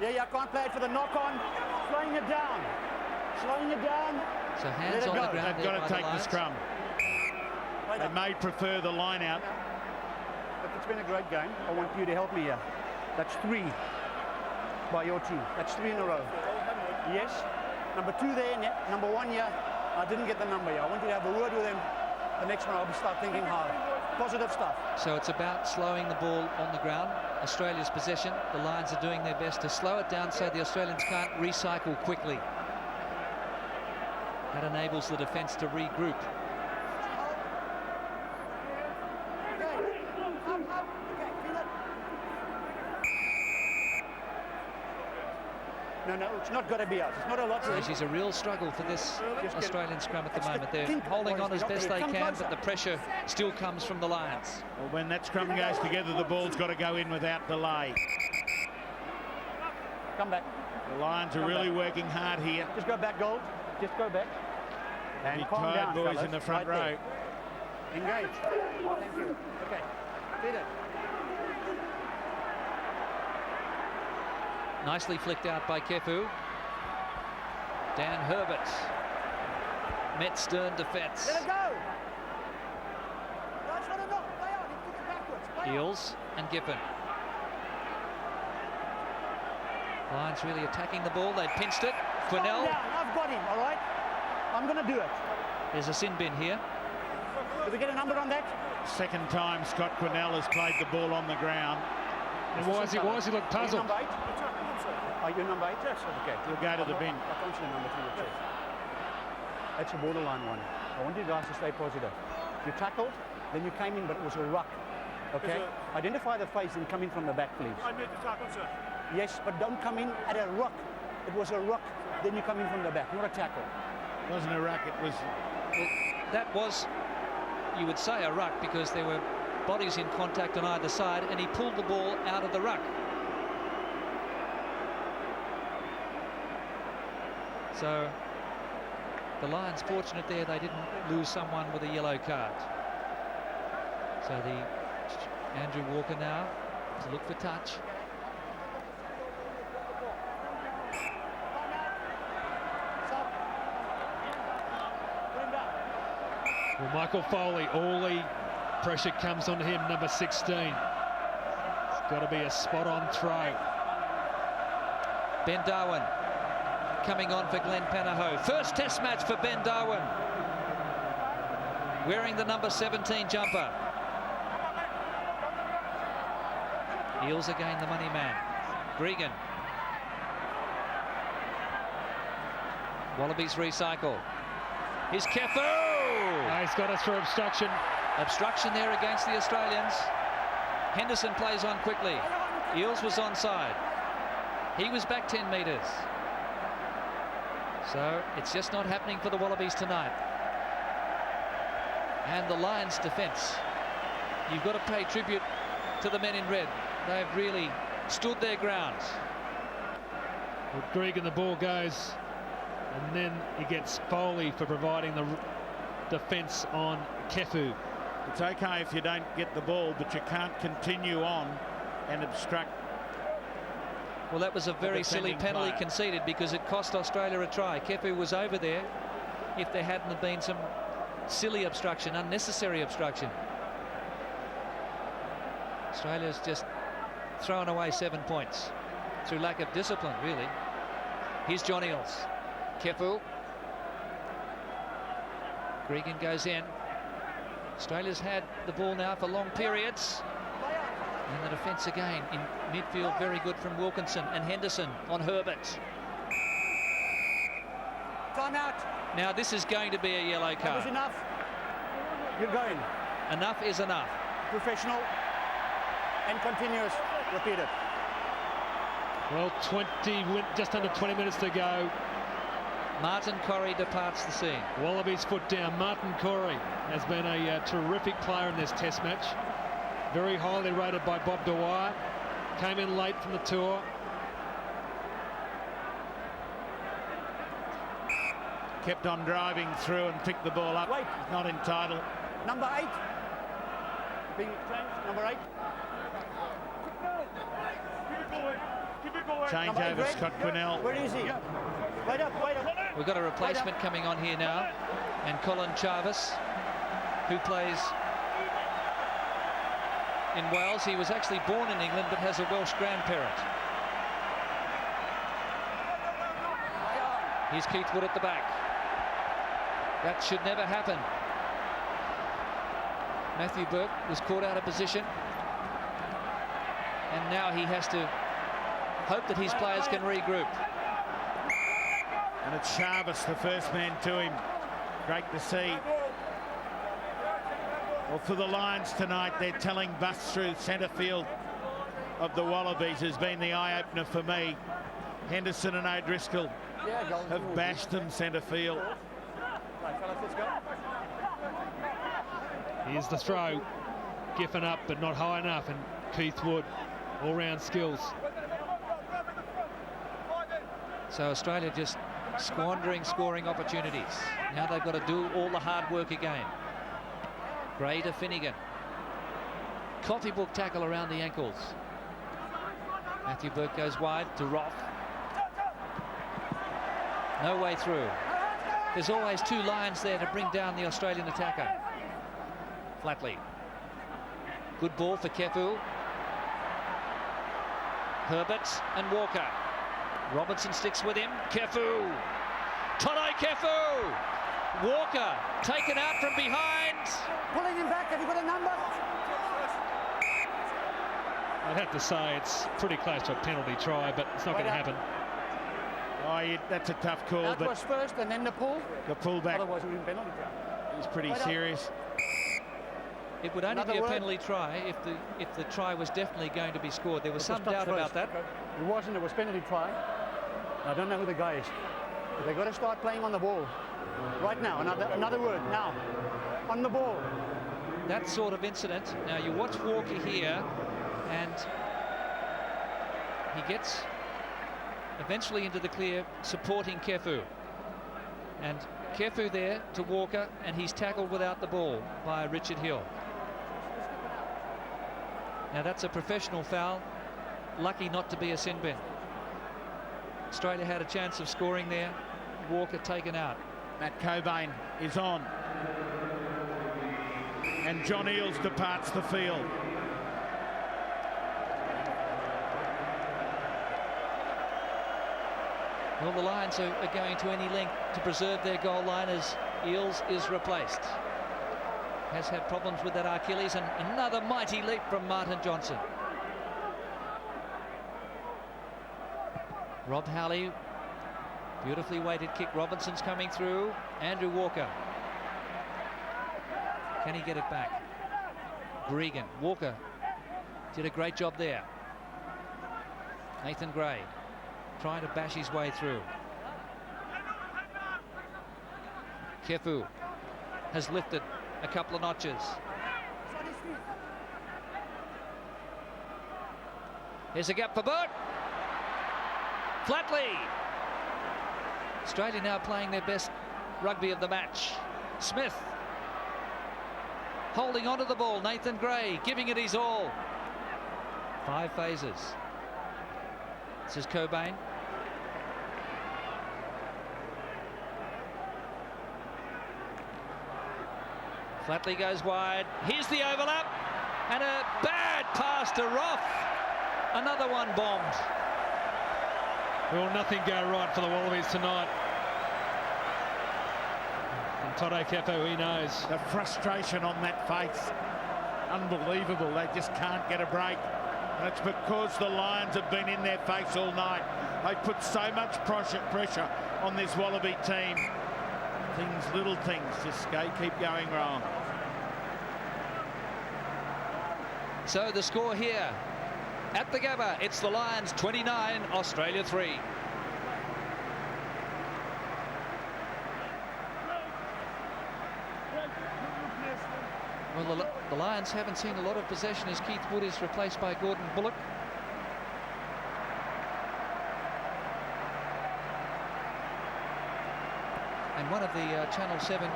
Speaker 3: Yeah, I can't play it for the knock-on. Slowing it down. Slowing it down.
Speaker 1: So hands
Speaker 3: Let it
Speaker 1: on
Speaker 3: go.
Speaker 1: the ground.
Speaker 2: They've
Speaker 1: there
Speaker 2: got
Speaker 1: by
Speaker 2: to take the
Speaker 1: Lions.
Speaker 2: scrum.
Speaker 3: Right
Speaker 2: They
Speaker 3: up.
Speaker 2: may prefer the line out.
Speaker 3: Look, it's been a great game. I want you to help me here. That's 3 by your team. That's 3 in a row. Yes. Number 2 there, number 1 here. I didn't get the number here. I want you to have a word with him. The next one, I'll start thinking hard. Positive stuff.
Speaker 1: So it's about slowing the ball on the ground. Australia's possession. The Lions are doing their best to slow it down so the Australians can't recycle quickly. That enables the defence to regroup.
Speaker 3: No, it's not got to be us. It's not a lot.
Speaker 1: So she's a real struggle for this Australian scrum at the
Speaker 3: It's the
Speaker 1: moment. They're
Speaker 3: kink
Speaker 1: holding
Speaker 3: boys,
Speaker 1: on as
Speaker 3: they're not
Speaker 1: best
Speaker 3: gonna
Speaker 1: they
Speaker 3: come
Speaker 1: can,
Speaker 3: closer.
Speaker 1: but the pressure still comes from the Lions.
Speaker 2: Well, when that scrum goes together, the ball's got to go in without delay.
Speaker 3: Come back.
Speaker 2: The Lions are
Speaker 3: Come
Speaker 2: really
Speaker 3: back.
Speaker 2: working hard here.
Speaker 3: Just go back, Gold. Just go back. And
Speaker 2: Big
Speaker 3: calm
Speaker 2: tired
Speaker 3: down,
Speaker 2: boys
Speaker 3: fellas.
Speaker 2: in the front
Speaker 3: Right
Speaker 2: row.
Speaker 3: there. Engage. Thank you. Okay. Feed it.
Speaker 1: Nicely flicked out by Kefu. Dan Herbert met stern defence.
Speaker 3: Let it go. No, it's not a knock. Play out. He took it backwards. Play out.
Speaker 1: Eels and Giffen. Lions really attacking the ball. They pinched it.
Speaker 3: Calm
Speaker 1: Quinnell.
Speaker 3: down. I've got him, all right? I'm going to do it.
Speaker 1: There's a sin bin here.
Speaker 3: Did we get a number on that?
Speaker 2: Second time Scott Quinnell has played the ball on the ground.
Speaker 4: And why does he look
Speaker 3: Are you
Speaker 4: puzzled?
Speaker 3: number 8? Are you number 8? Yes. Okay.
Speaker 2: He'll go to the bin.
Speaker 3: I can't see the number 3 it says. That's a borderline one. I want you guys to stay positive. You tackled, then you came in, but it was a ruck. Okay? Identify the face and come in from the back, please.
Speaker 5: I made the tackle, sir.
Speaker 3: Yes, but don't come in at a ruck. It was a ruck, then you come in from the back, not a tackle.
Speaker 2: It wasn't a ruck, it was...
Speaker 1: Well, that was, you would say, a ruck because there were bodies in contact on either side, and he pulled the ball out of the ruck. So the Lions fortunate there they didn't lose someone with a yellow card. So the Andrew Walker now to look for touch.
Speaker 4: Well, Michael Foley, all the pressure comes on him, number 16. It's got to be a spot-on throw.
Speaker 1: Ben Darwin coming on for Glenn Panaho. First test match for Ben Darwin, wearing the number 17 jumper. Eels again the money man. Gregan. Wallabies recycle. Here's Kefu.
Speaker 4: He's got us through obstruction.
Speaker 1: Obstruction there against the Australians. Henderson plays on quickly. Eels was onside. He was back 10 metres. So it's just not happening for the Wallabies tonight. And the Lions defence. You've got to pay tribute to the men in red. They've really stood their ground.
Speaker 4: Well, Gregan, the ball goes, and then he gets Foley for providing the defence on Kefu.
Speaker 2: It's okay if you don't get the ball, but you can't continue on and obstruct.
Speaker 1: Well, that was a very silly penalty
Speaker 2: player
Speaker 1: conceded because it cost Australia a try. Kefu was over there if there hadn't have been some silly obstruction, unnecessary obstruction. Australia's just thrown away 7 points through lack of discipline, really. Here's John Eales. Kefu. Gregan goes in. Australia's had the ball now for long periods. And the defence again in midfield, very good from Wilkinson and Henderson on Herbert.
Speaker 3: Time out.
Speaker 1: Now this is going to be a yellow
Speaker 3: That was
Speaker 1: card.
Speaker 3: enough. You're going.
Speaker 1: Enough is enough.
Speaker 3: Professional and continuous. Repeat it.
Speaker 4: Well, just under 20 minutes to go.
Speaker 1: Martin Corrie departs the scene.
Speaker 4: Wallabies foot down. Martin Corrie has been a terrific player in this test match. Very highly rated by Bob Dwyer. Came in late from the tour.
Speaker 2: Kept on driving through and picked the ball up.
Speaker 3: Wait.
Speaker 2: He's not entitled.
Speaker 3: Number 8. Being changed. Number 8.
Speaker 2: Change
Speaker 3: Number 8,
Speaker 2: over
Speaker 3: Greg.
Speaker 2: Scott Quinnell.
Speaker 3: Where is he? Wait up, wait up.
Speaker 1: We've got a replacement coming on here now, and Colin Jarvis, who plays in Wales. He was actually born in England but has a Welsh grandparent. Here's Keith Wood at the back. That should never happen. Matthew Burke was caught out of position, and now he has to hope that his players can regroup.
Speaker 2: And it's Jarvis, the first man to him. Great to see. Well, for the Lions tonight, they're telling bust through centre field of the Wallabies has been the eye-opener for me. Henderson and O'Driscoll have bashed them centre field.
Speaker 3: Right, fellas, let's go.
Speaker 4: Here's the throw. Giffen up, but not high enough. And Keith Wood, all-round skills.
Speaker 1: So Australia just squandering scoring opportunities. Now they've got to do all the hard work again. Gray to Finnegan. Copybook tackle around the ankles. Matthew Burke goes wide to Roth. No way through. There's always two Lions there to bring down the Australian attacker. Flatley. Good ball for Kefu. Herbert and Walker. Robinson sticks with him. Kefu. Tono Kefu. Walker taken out from behind.
Speaker 3: Pulling him back. Have you got a number?
Speaker 4: I'd have to say it's pretty close to a penalty try, but it's not going to happen.
Speaker 2: Oh, yeah, that's a tough call,
Speaker 3: That
Speaker 2: but
Speaker 3: was first and then the pull.
Speaker 2: the pullback
Speaker 3: Otherwise, we win penalty.
Speaker 2: is pretty serious.
Speaker 1: It would only
Speaker 3: Another
Speaker 1: be a
Speaker 3: word.
Speaker 1: penalty try if the try was definitely going to be scored. There was some
Speaker 3: It was
Speaker 1: doubt
Speaker 3: touched
Speaker 1: about
Speaker 3: first.
Speaker 1: that.
Speaker 3: It wasn't. It was penalty try. I don't know who the guy is. But they got to start playing on the ball right now. Another word now. On the ball.
Speaker 1: That sort of incident. Now you watch Walker here, and he gets eventually into the clear, supporting Kefu. And Kefu there to Walker, and he's tackled without the ball by Richard Hill. Now that's a professional foul. Lucky not to be a sin bin. Australia had a chance of scoring there. Walker taken out.
Speaker 2: Matt Cobain is on. and John Eales departs the field.
Speaker 1: Well, the Lions are going to any length to preserve their goal line as Eales is replaced. Has had problems with that Achilles, and another mighty leap from Martin Johnson. Rob Howley, beautifully weighted kick. Robinson's coming through. Andrew Walker. Can he get it back? Gregan. Walker did a great job there. Nathan Gray trying to bash his way through. Kefu has lifted a couple of notches. Here's a gap for Burt. Flatley. Australia now playing their best rugby of the match. Smith holding onto the ball. Nathan Gray giving it his all. 5 phases. This is Cobain. Flatley goes wide. Here's the overlap. And a bad pass to Roth. Another one bombed.
Speaker 4: Will nothing go right for the Wallabies tonight? And Toto Kefu, he knows.
Speaker 2: The frustration on that face, unbelievable. They just can't get a break. And it's because the Lions have been in their face all night. They put so much pressure on this Wallaby team. Little things just keep going wrong.
Speaker 1: So the score here at the Gabba, it's the Lions 29, Australia 3. Well, the Lions haven't seen a lot of possession as Keith Wood is replaced by Gordon Bullock. And one of the Channel 7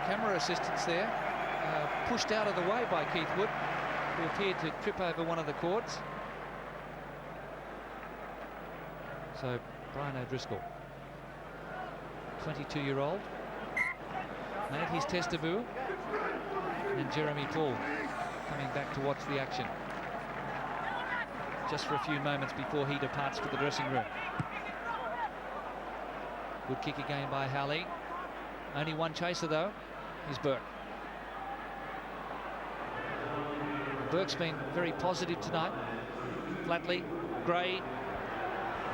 Speaker 1: camera assistants there pushed out of the way by Keith Wood, who appeared to trip over one of the cords. So Brian O'Driscoll, 22-year-old, made his test debut, and Jeremy Paul coming back to watch the action just for a few moments before he departs for the dressing room. Good kick again by Howley. Only one chaser though, is Burke. Burke's been very positive tonight. Flatley, Gray,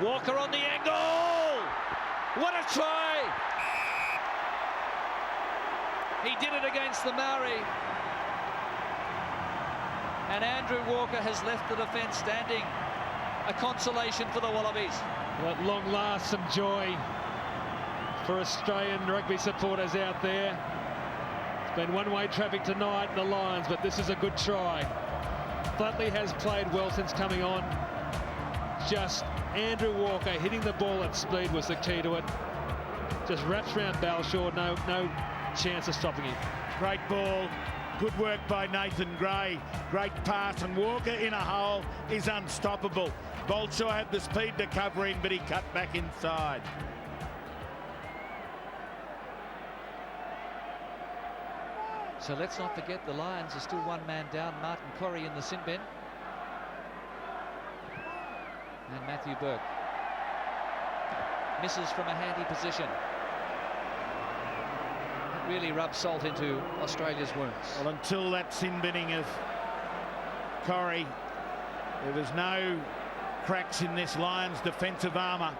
Speaker 1: Walker on the angle! What a try! He did it against the Maori. And Andrew Walker has left the defence standing. A consolation for the Wallabies.
Speaker 4: Well, at long last, some joy for Australian rugby supporters out there. It's been one-way traffic tonight in the Lions, but this is a good try. Flatley has played well since coming on. Just Andrew Walker hitting the ball at speed was the key to it. Just wraps around Balshaw, no chance of stopping him.
Speaker 2: Great ball, good work by Nathan Gray. Great pass, and Walker in a hole is unstoppable. Balshaw had the speed to cover him, but he cut back inside.
Speaker 1: So let's not forget the Lions are still one man down. Martin Corrie in the sin bin. And Matthew Burke misses from a handy position. It really rubs salt into Australia's wounds.
Speaker 2: Well, until that sin binning of Corrie, there was no cracks in this Lions defensive armour.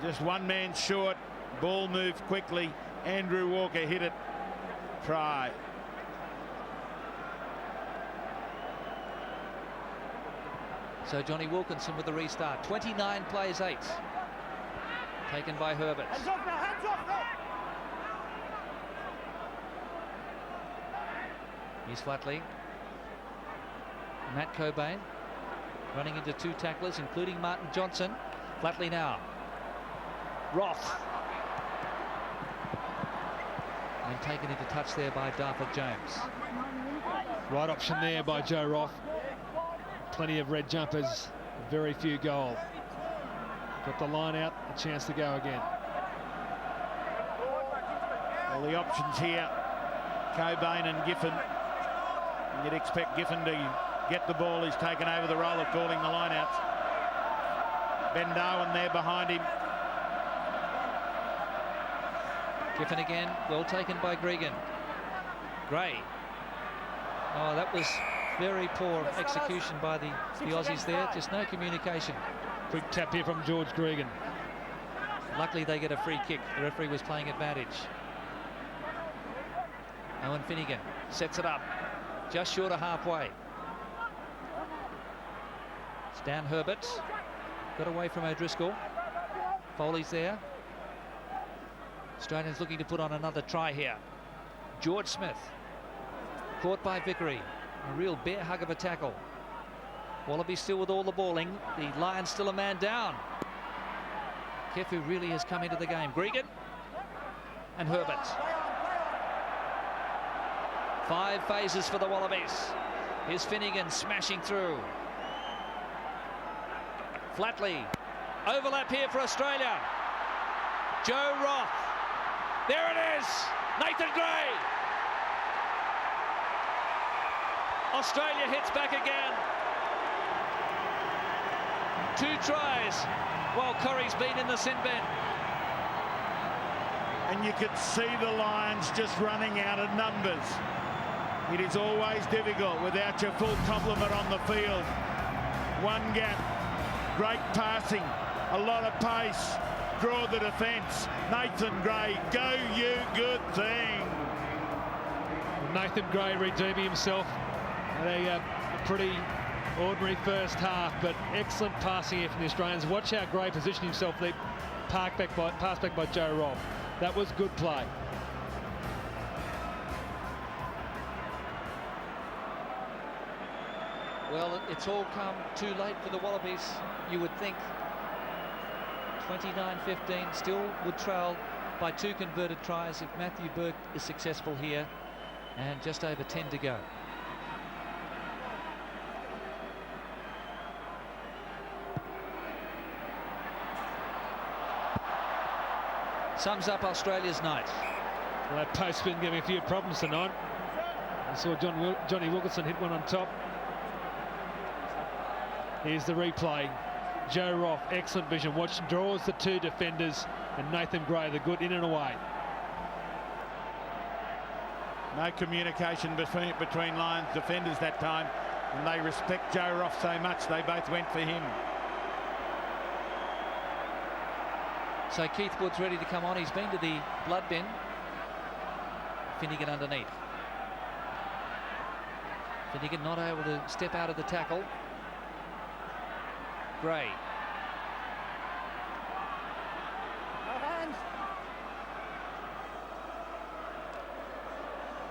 Speaker 2: Just one man short, ball moved quickly. Andrew Walker hit it. Try.
Speaker 1: So Johnny Wilkinson with the restart. 29 plays 8. Taken by Herbert.
Speaker 5: Hands off now, hands off now.
Speaker 1: Here's Flatley. Matt Cobain running into 2 tacklers, including Martin Johnson. Flatley now. Roth. And taken into touch there by Darford James.
Speaker 4: Right option there by Joe Roth. Plenty of red jumpers, very few goals. Got the line out, a chance to go again.
Speaker 2: Well, the options here, Cobain and Giffen. You'd expect Giffen to get the ball. He's taken over the role of calling the lineouts. Ben Darwin there behind him.
Speaker 1: Giffen again, well taken by Gregan. Gray. Oh, that was very poor execution by the Aussies there. Just no communication.
Speaker 4: Quick tap here from George Gregan.
Speaker 1: Luckily they get a free kick. The referee was playing advantage. Owen Finnegan sets it up just short of halfway. It's Dan Herbert. Got away from O'Driscoll. Foley's there. Australians looking to put on another try here. George Smith. Caught by Vickery. A real bear hug of a tackle. Wallaby still with all the balling. The Lions still a man down. Kefu really has come into the game. Gregan and Herbert. 5 phases for the Wallabies. Here's Finnegan smashing through. Flatley. Overlap here for Australia. Joe Roth. There it is. Nathan Gray. Australia hits back again. 2 tries while Corrie's been in the sin bin.
Speaker 2: And you could see the Lions just running out of numbers. It is always difficult without your full complement on the field. One gap, great passing, a lot of pace, draw the defence. Nathan Gray, go you good thing.
Speaker 4: Nathan Gray redeeming himself. Had a pretty ordinary first half, but excellent passing here from the Australians. Watch how Gray positioned himself there. Passed back by Joe Roth. That was good play.
Speaker 1: Well, it's all come too late for the Wallabies, you would think. 29-15, still would trail by 2 converted tries if Matthew Burke is successful here, and just over 10 to go. Sums up Australia's night.
Speaker 4: Well, that post spin gave me a few problems tonight. I saw Johnny Wilkinson hit one on top. Here's the replay. Joe Roth, excellent vision. Watch, draws the 2 defenders, and Nathan Gray, the good in and away.
Speaker 2: No communication between Lions defenders that time, and they respect Joe Roth so much they both went for him.
Speaker 1: So Keith Wood's ready to come on. He's been to the blood bin. Finnegan underneath. Finnegan not able to step out of the tackle. Gray.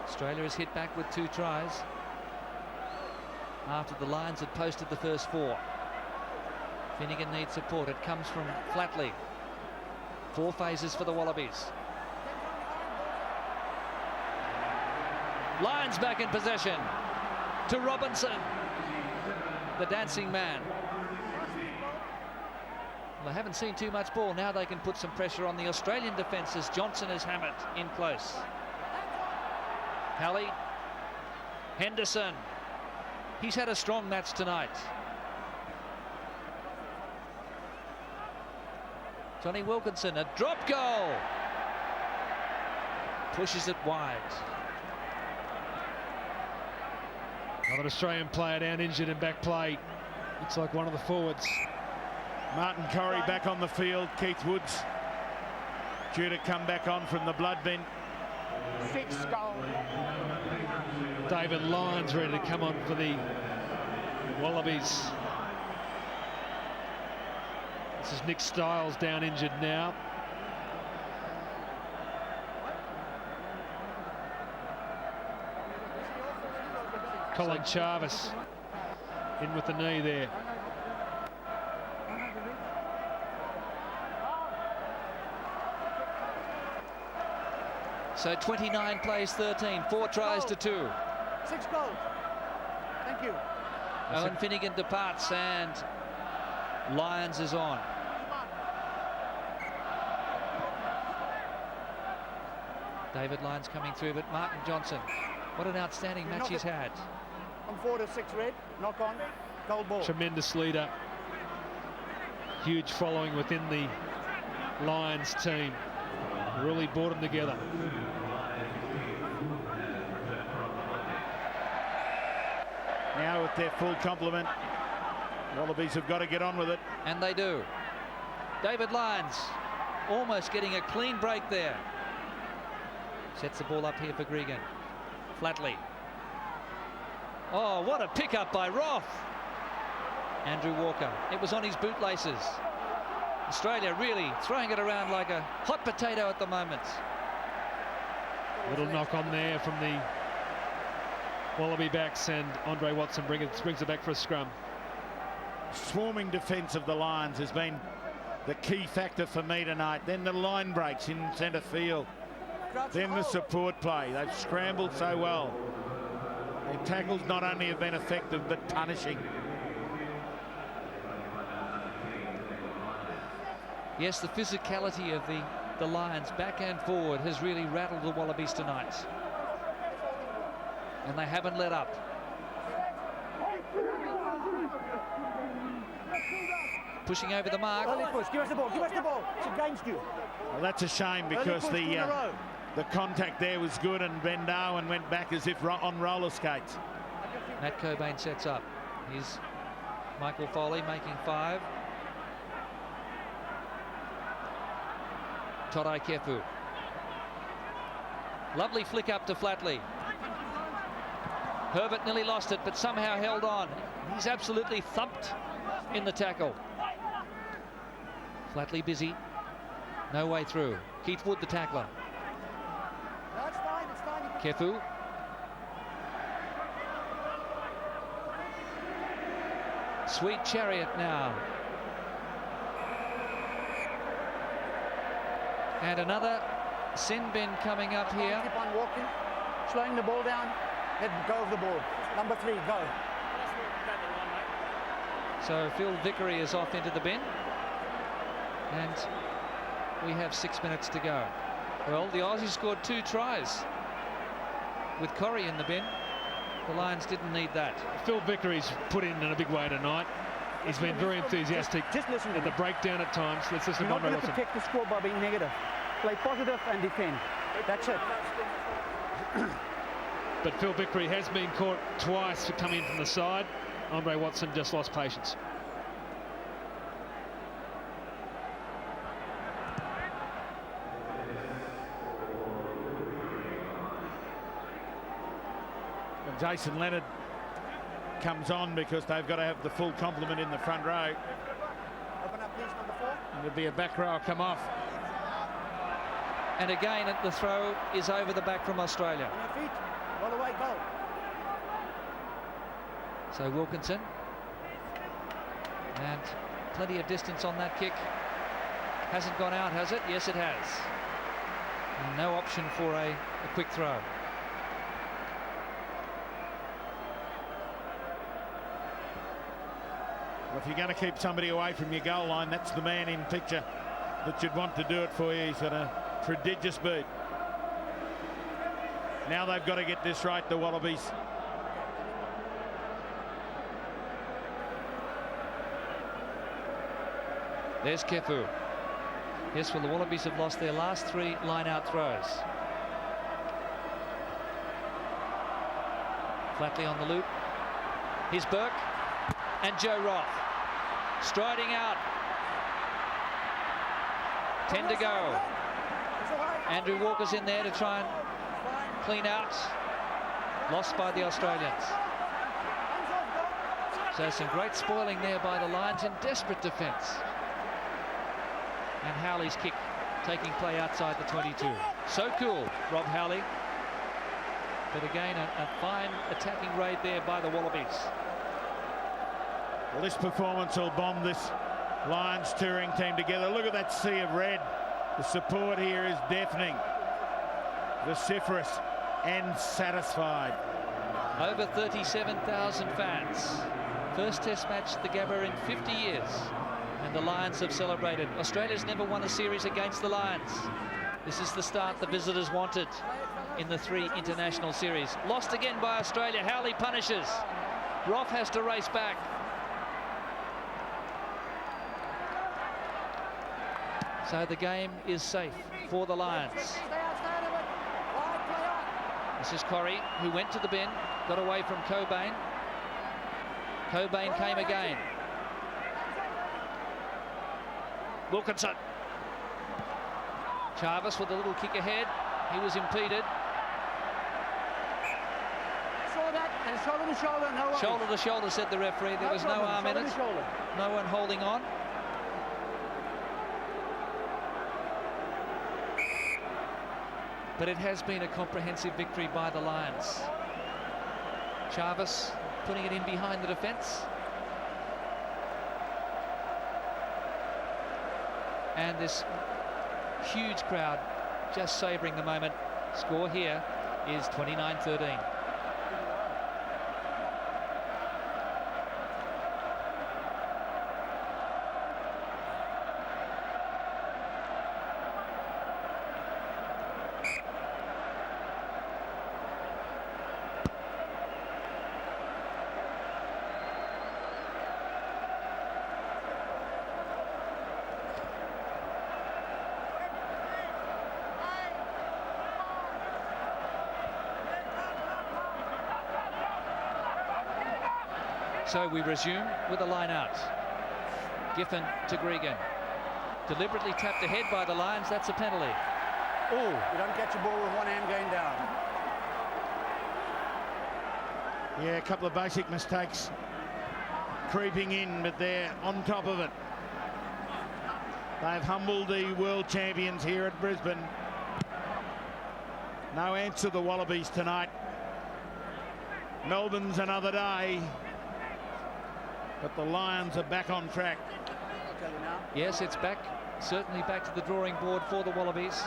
Speaker 1: Australia is hit back with 2 tries after the Lions had posted the first 4. Finnegan needs support. It comes from Flatley. 4 phases for the Wallabies. Lions back in possession to Robinson, the dancing man. Well, they haven't seen too much ball. Now they can put some pressure on the Australian defence as Johnson is hammered in close. Halley, Henderson. He's had a strong match tonight. Johnny Wilkinson, a drop goal. Pushes it wide.
Speaker 4: Another Australian player down injured in back play. Looks like one of the forwards.
Speaker 2: Martin Corrie back on the field. Keith Woods due to come back on from the blood bin.
Speaker 3: 6 goal.
Speaker 4: David Lyons ready to come on for the Wallabies. This is Nick Stiles down injured now. Colin Jarvis in with the knee there.
Speaker 1: So 29 plays 13, 4 tries to 2.
Speaker 3: 6 goals. Thank you.
Speaker 1: Owen Finnegan departs and Lyons is on. David Lyons coming through, but Martin Johnson, what an outstanding match he's had.
Speaker 3: From 4 to 6 red. Knock on. Gold ball.
Speaker 4: Tremendous leader. Huge following within the Lions team. Really brought them together.
Speaker 2: Now with their full complement, Wallabies have got to get on with it.
Speaker 1: And they do. David Lyons almost getting a clean break there. Sets the ball up here for Gregan. Flatley. Oh, what a pickup by Roth. Andrew Walker. It was on his bootlaces. Australia really throwing it around like a hot potato at the moment.
Speaker 4: Little knock on there from the Wallaby backs, and Andre Watson brings it back for a scrum.
Speaker 2: Swarming defence of the Lions has been the key factor for me tonight. Then the line breaks in centre field. Then the support play. They've scrambled so well. Their tackles not only have been effective but punishing.
Speaker 1: Yes, the physicality of the Lions back and forward has really rattled the Wallabies tonight. And they haven't let up. Pushing over the mark.
Speaker 3: Early push. Give us the ball. Give us the ball. It's against you.
Speaker 2: Well, that's a shame because the contact there was good, and Ben Darwin went back as if on roller skates.
Speaker 1: Matt Cobain sets up. Here's Michael Foley making 5. Torai Kefu. Lovely flick up to Flatley. Herbert nearly lost it, but somehow held on. He's absolutely thumped in the tackle. Flatley busy. No way through. Keith Wood, the tackler.
Speaker 3: No, it's fine. It's fine.
Speaker 1: Kefu. Sweet Chariot now. And another sin bin coming up here.
Speaker 3: Keep on walking. Slowing the ball down. Let go of the ball. Number 3, go.
Speaker 1: So Phil Vickery is off into the bin. And we have 6 minutes to go. Well, the Aussies scored 2 tries with Corrie in the bin. The Lions didn't need that.
Speaker 4: Phil Vickery's put in a big way tonight. He's been very enthusiastic
Speaker 3: Just listen to
Speaker 4: at the
Speaker 3: me.
Speaker 4: breakdown at times. Let's listen
Speaker 3: You're
Speaker 4: to
Speaker 3: not
Speaker 4: Andre
Speaker 3: going to
Speaker 4: Watson.
Speaker 3: protect the score by being negative. Play positive and defend. That's it.
Speaker 4: But Phil Vickery has been caught twice for coming in from the side. Andre Watson just lost patience.
Speaker 2: And Jason Leonard comes on because they've got to have the full complement in the front row.
Speaker 3: Open up, please, number 4.
Speaker 2: And there'll be a back row come off.
Speaker 1: And again, the throw is over the back from Australia.
Speaker 3: On your feet. All the way, go.
Speaker 1: So Wilkinson. And plenty of distance on that kick. Hasn't gone out, has it? Yes, it has. And no option for a quick throw.
Speaker 2: Well, if you're going to keep somebody away from your goal line, that's the man in picture that you'd want to do it for you. He's got a prodigious boot. Now they've got to get this right, the Wallabies.
Speaker 1: There's Kefu. Yes, well, the Wallabies have lost their last 3 line-out throws. Flatley on the loop. Here's Burke and Joe Roth. Striding out. 10 to go. Andrew Walker's in there to try and clean out. Lost by the Australians. So some great spoiling there by the Lions in desperate defence. And Howley's kick taking play outside the 22. So cool, Rob Howley. But again, a fine attacking raid there by the Wallabies.
Speaker 2: Well, this performance will bomb this Lions touring team together. Look at that sea of red. The support here is deafening, vociferous and satisfied.
Speaker 1: Over 37,000 fans. First test match at the Gabba in 50 years. And the Lions have celebrated. Australia's never won a series against the Lions. This is the start the visitors wanted in the 3 international series. Lost again by Australia. Howley punishes. Roth has to race back. So the game is safe for the Lions. This is Corrie, who went to the bin, got away from Cobain. Cobain came again. Wilkinson. Jarvis with a little kick ahead. He was impeded.
Speaker 3: Saw that, and shoulder to shoulder, no worries.
Speaker 1: Shoulder to shoulder, said the referee. There was no arm in it. No one holding on. But it has been a comprehensive victory by the Lions. Jarvis putting it in behind the defence. And this huge crowd just savouring the moment. Score here is 29-13. So we resume with a line out. Giffen to Gregan. Deliberately tapped ahead by the Lions. That's a penalty.
Speaker 3: Oh, you don't catch a ball with one hand going down.
Speaker 2: Yeah, a couple of basic mistakes creeping in, but they're on top of it. They've humbled the world champions here at Brisbane. No answer the Wallabies tonight. Melbourne's another day. But the Lions are back on track.
Speaker 1: Yes, it's back, certainly back to the drawing board for the Wallabies.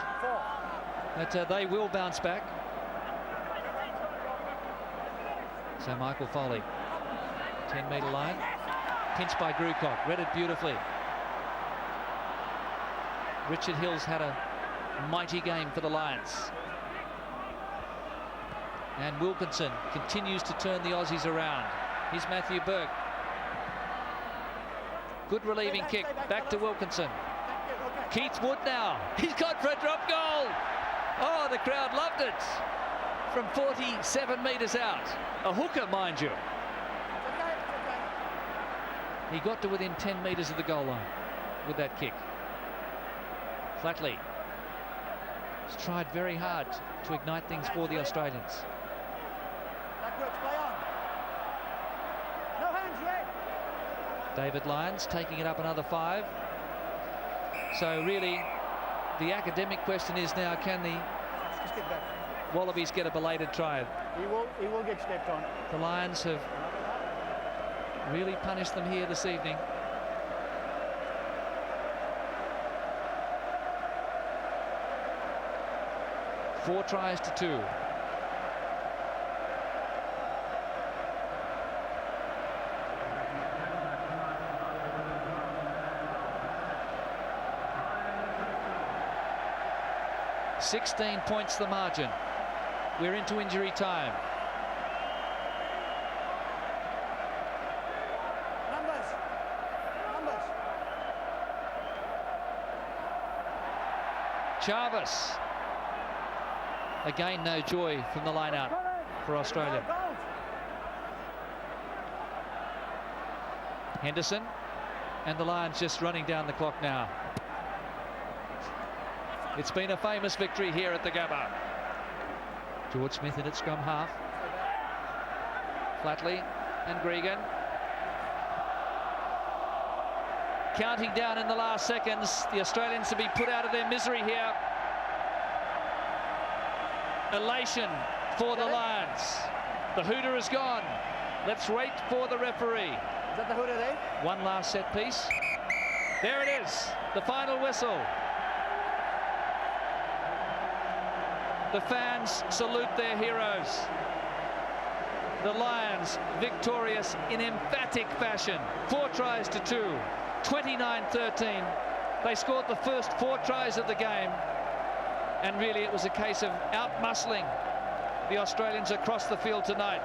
Speaker 1: But they will bounce back. So Michael Foley, 10-metre line, pinched by Grewcock, read it beautifully. Richard Hill's had a mighty game for the Lions. And Wilkinson continues to turn the Aussies around. Here's Matthew Burke. Good relieving kick, back to Wilkinson. Keith Wood now, he's got for a drop goal. Oh, the crowd loved it. From 47 metres out. A hooker, mind you. He got to within 10 metres of the goal line with that kick. Flatley has tried very hard to ignite things for the Australians. David Lyons taking it up another 5. So really, the academic question is now, can the Wallabies get a belated try?
Speaker 3: He will get stepped on.
Speaker 1: The Lions have really punished them here this evening. Four tries to 2. "16 points the margin. We're into injury time."
Speaker 3: Numbers.
Speaker 1: Jarvis. Again, no joy from the line out for Australia. Henderson, and the Lions just running down the clock now. It's been a famous victory here at the Gabba. George Smith in at scrum half. Flatley and Gregan. Counting down in the last seconds. The Australians to be put out of their misery here. Elation for the Lions. The hooter is gone. Let's wait for the referee.
Speaker 3: Is that the hooter there?
Speaker 1: One last set piece. There it is. The final whistle. The fans salute their heroes. The Lions victorious in emphatic fashion. 4 tries to 2. 29-13. They scored the first 4 tries of the game. And really it was a case of out-muscling the Australians across the field tonight.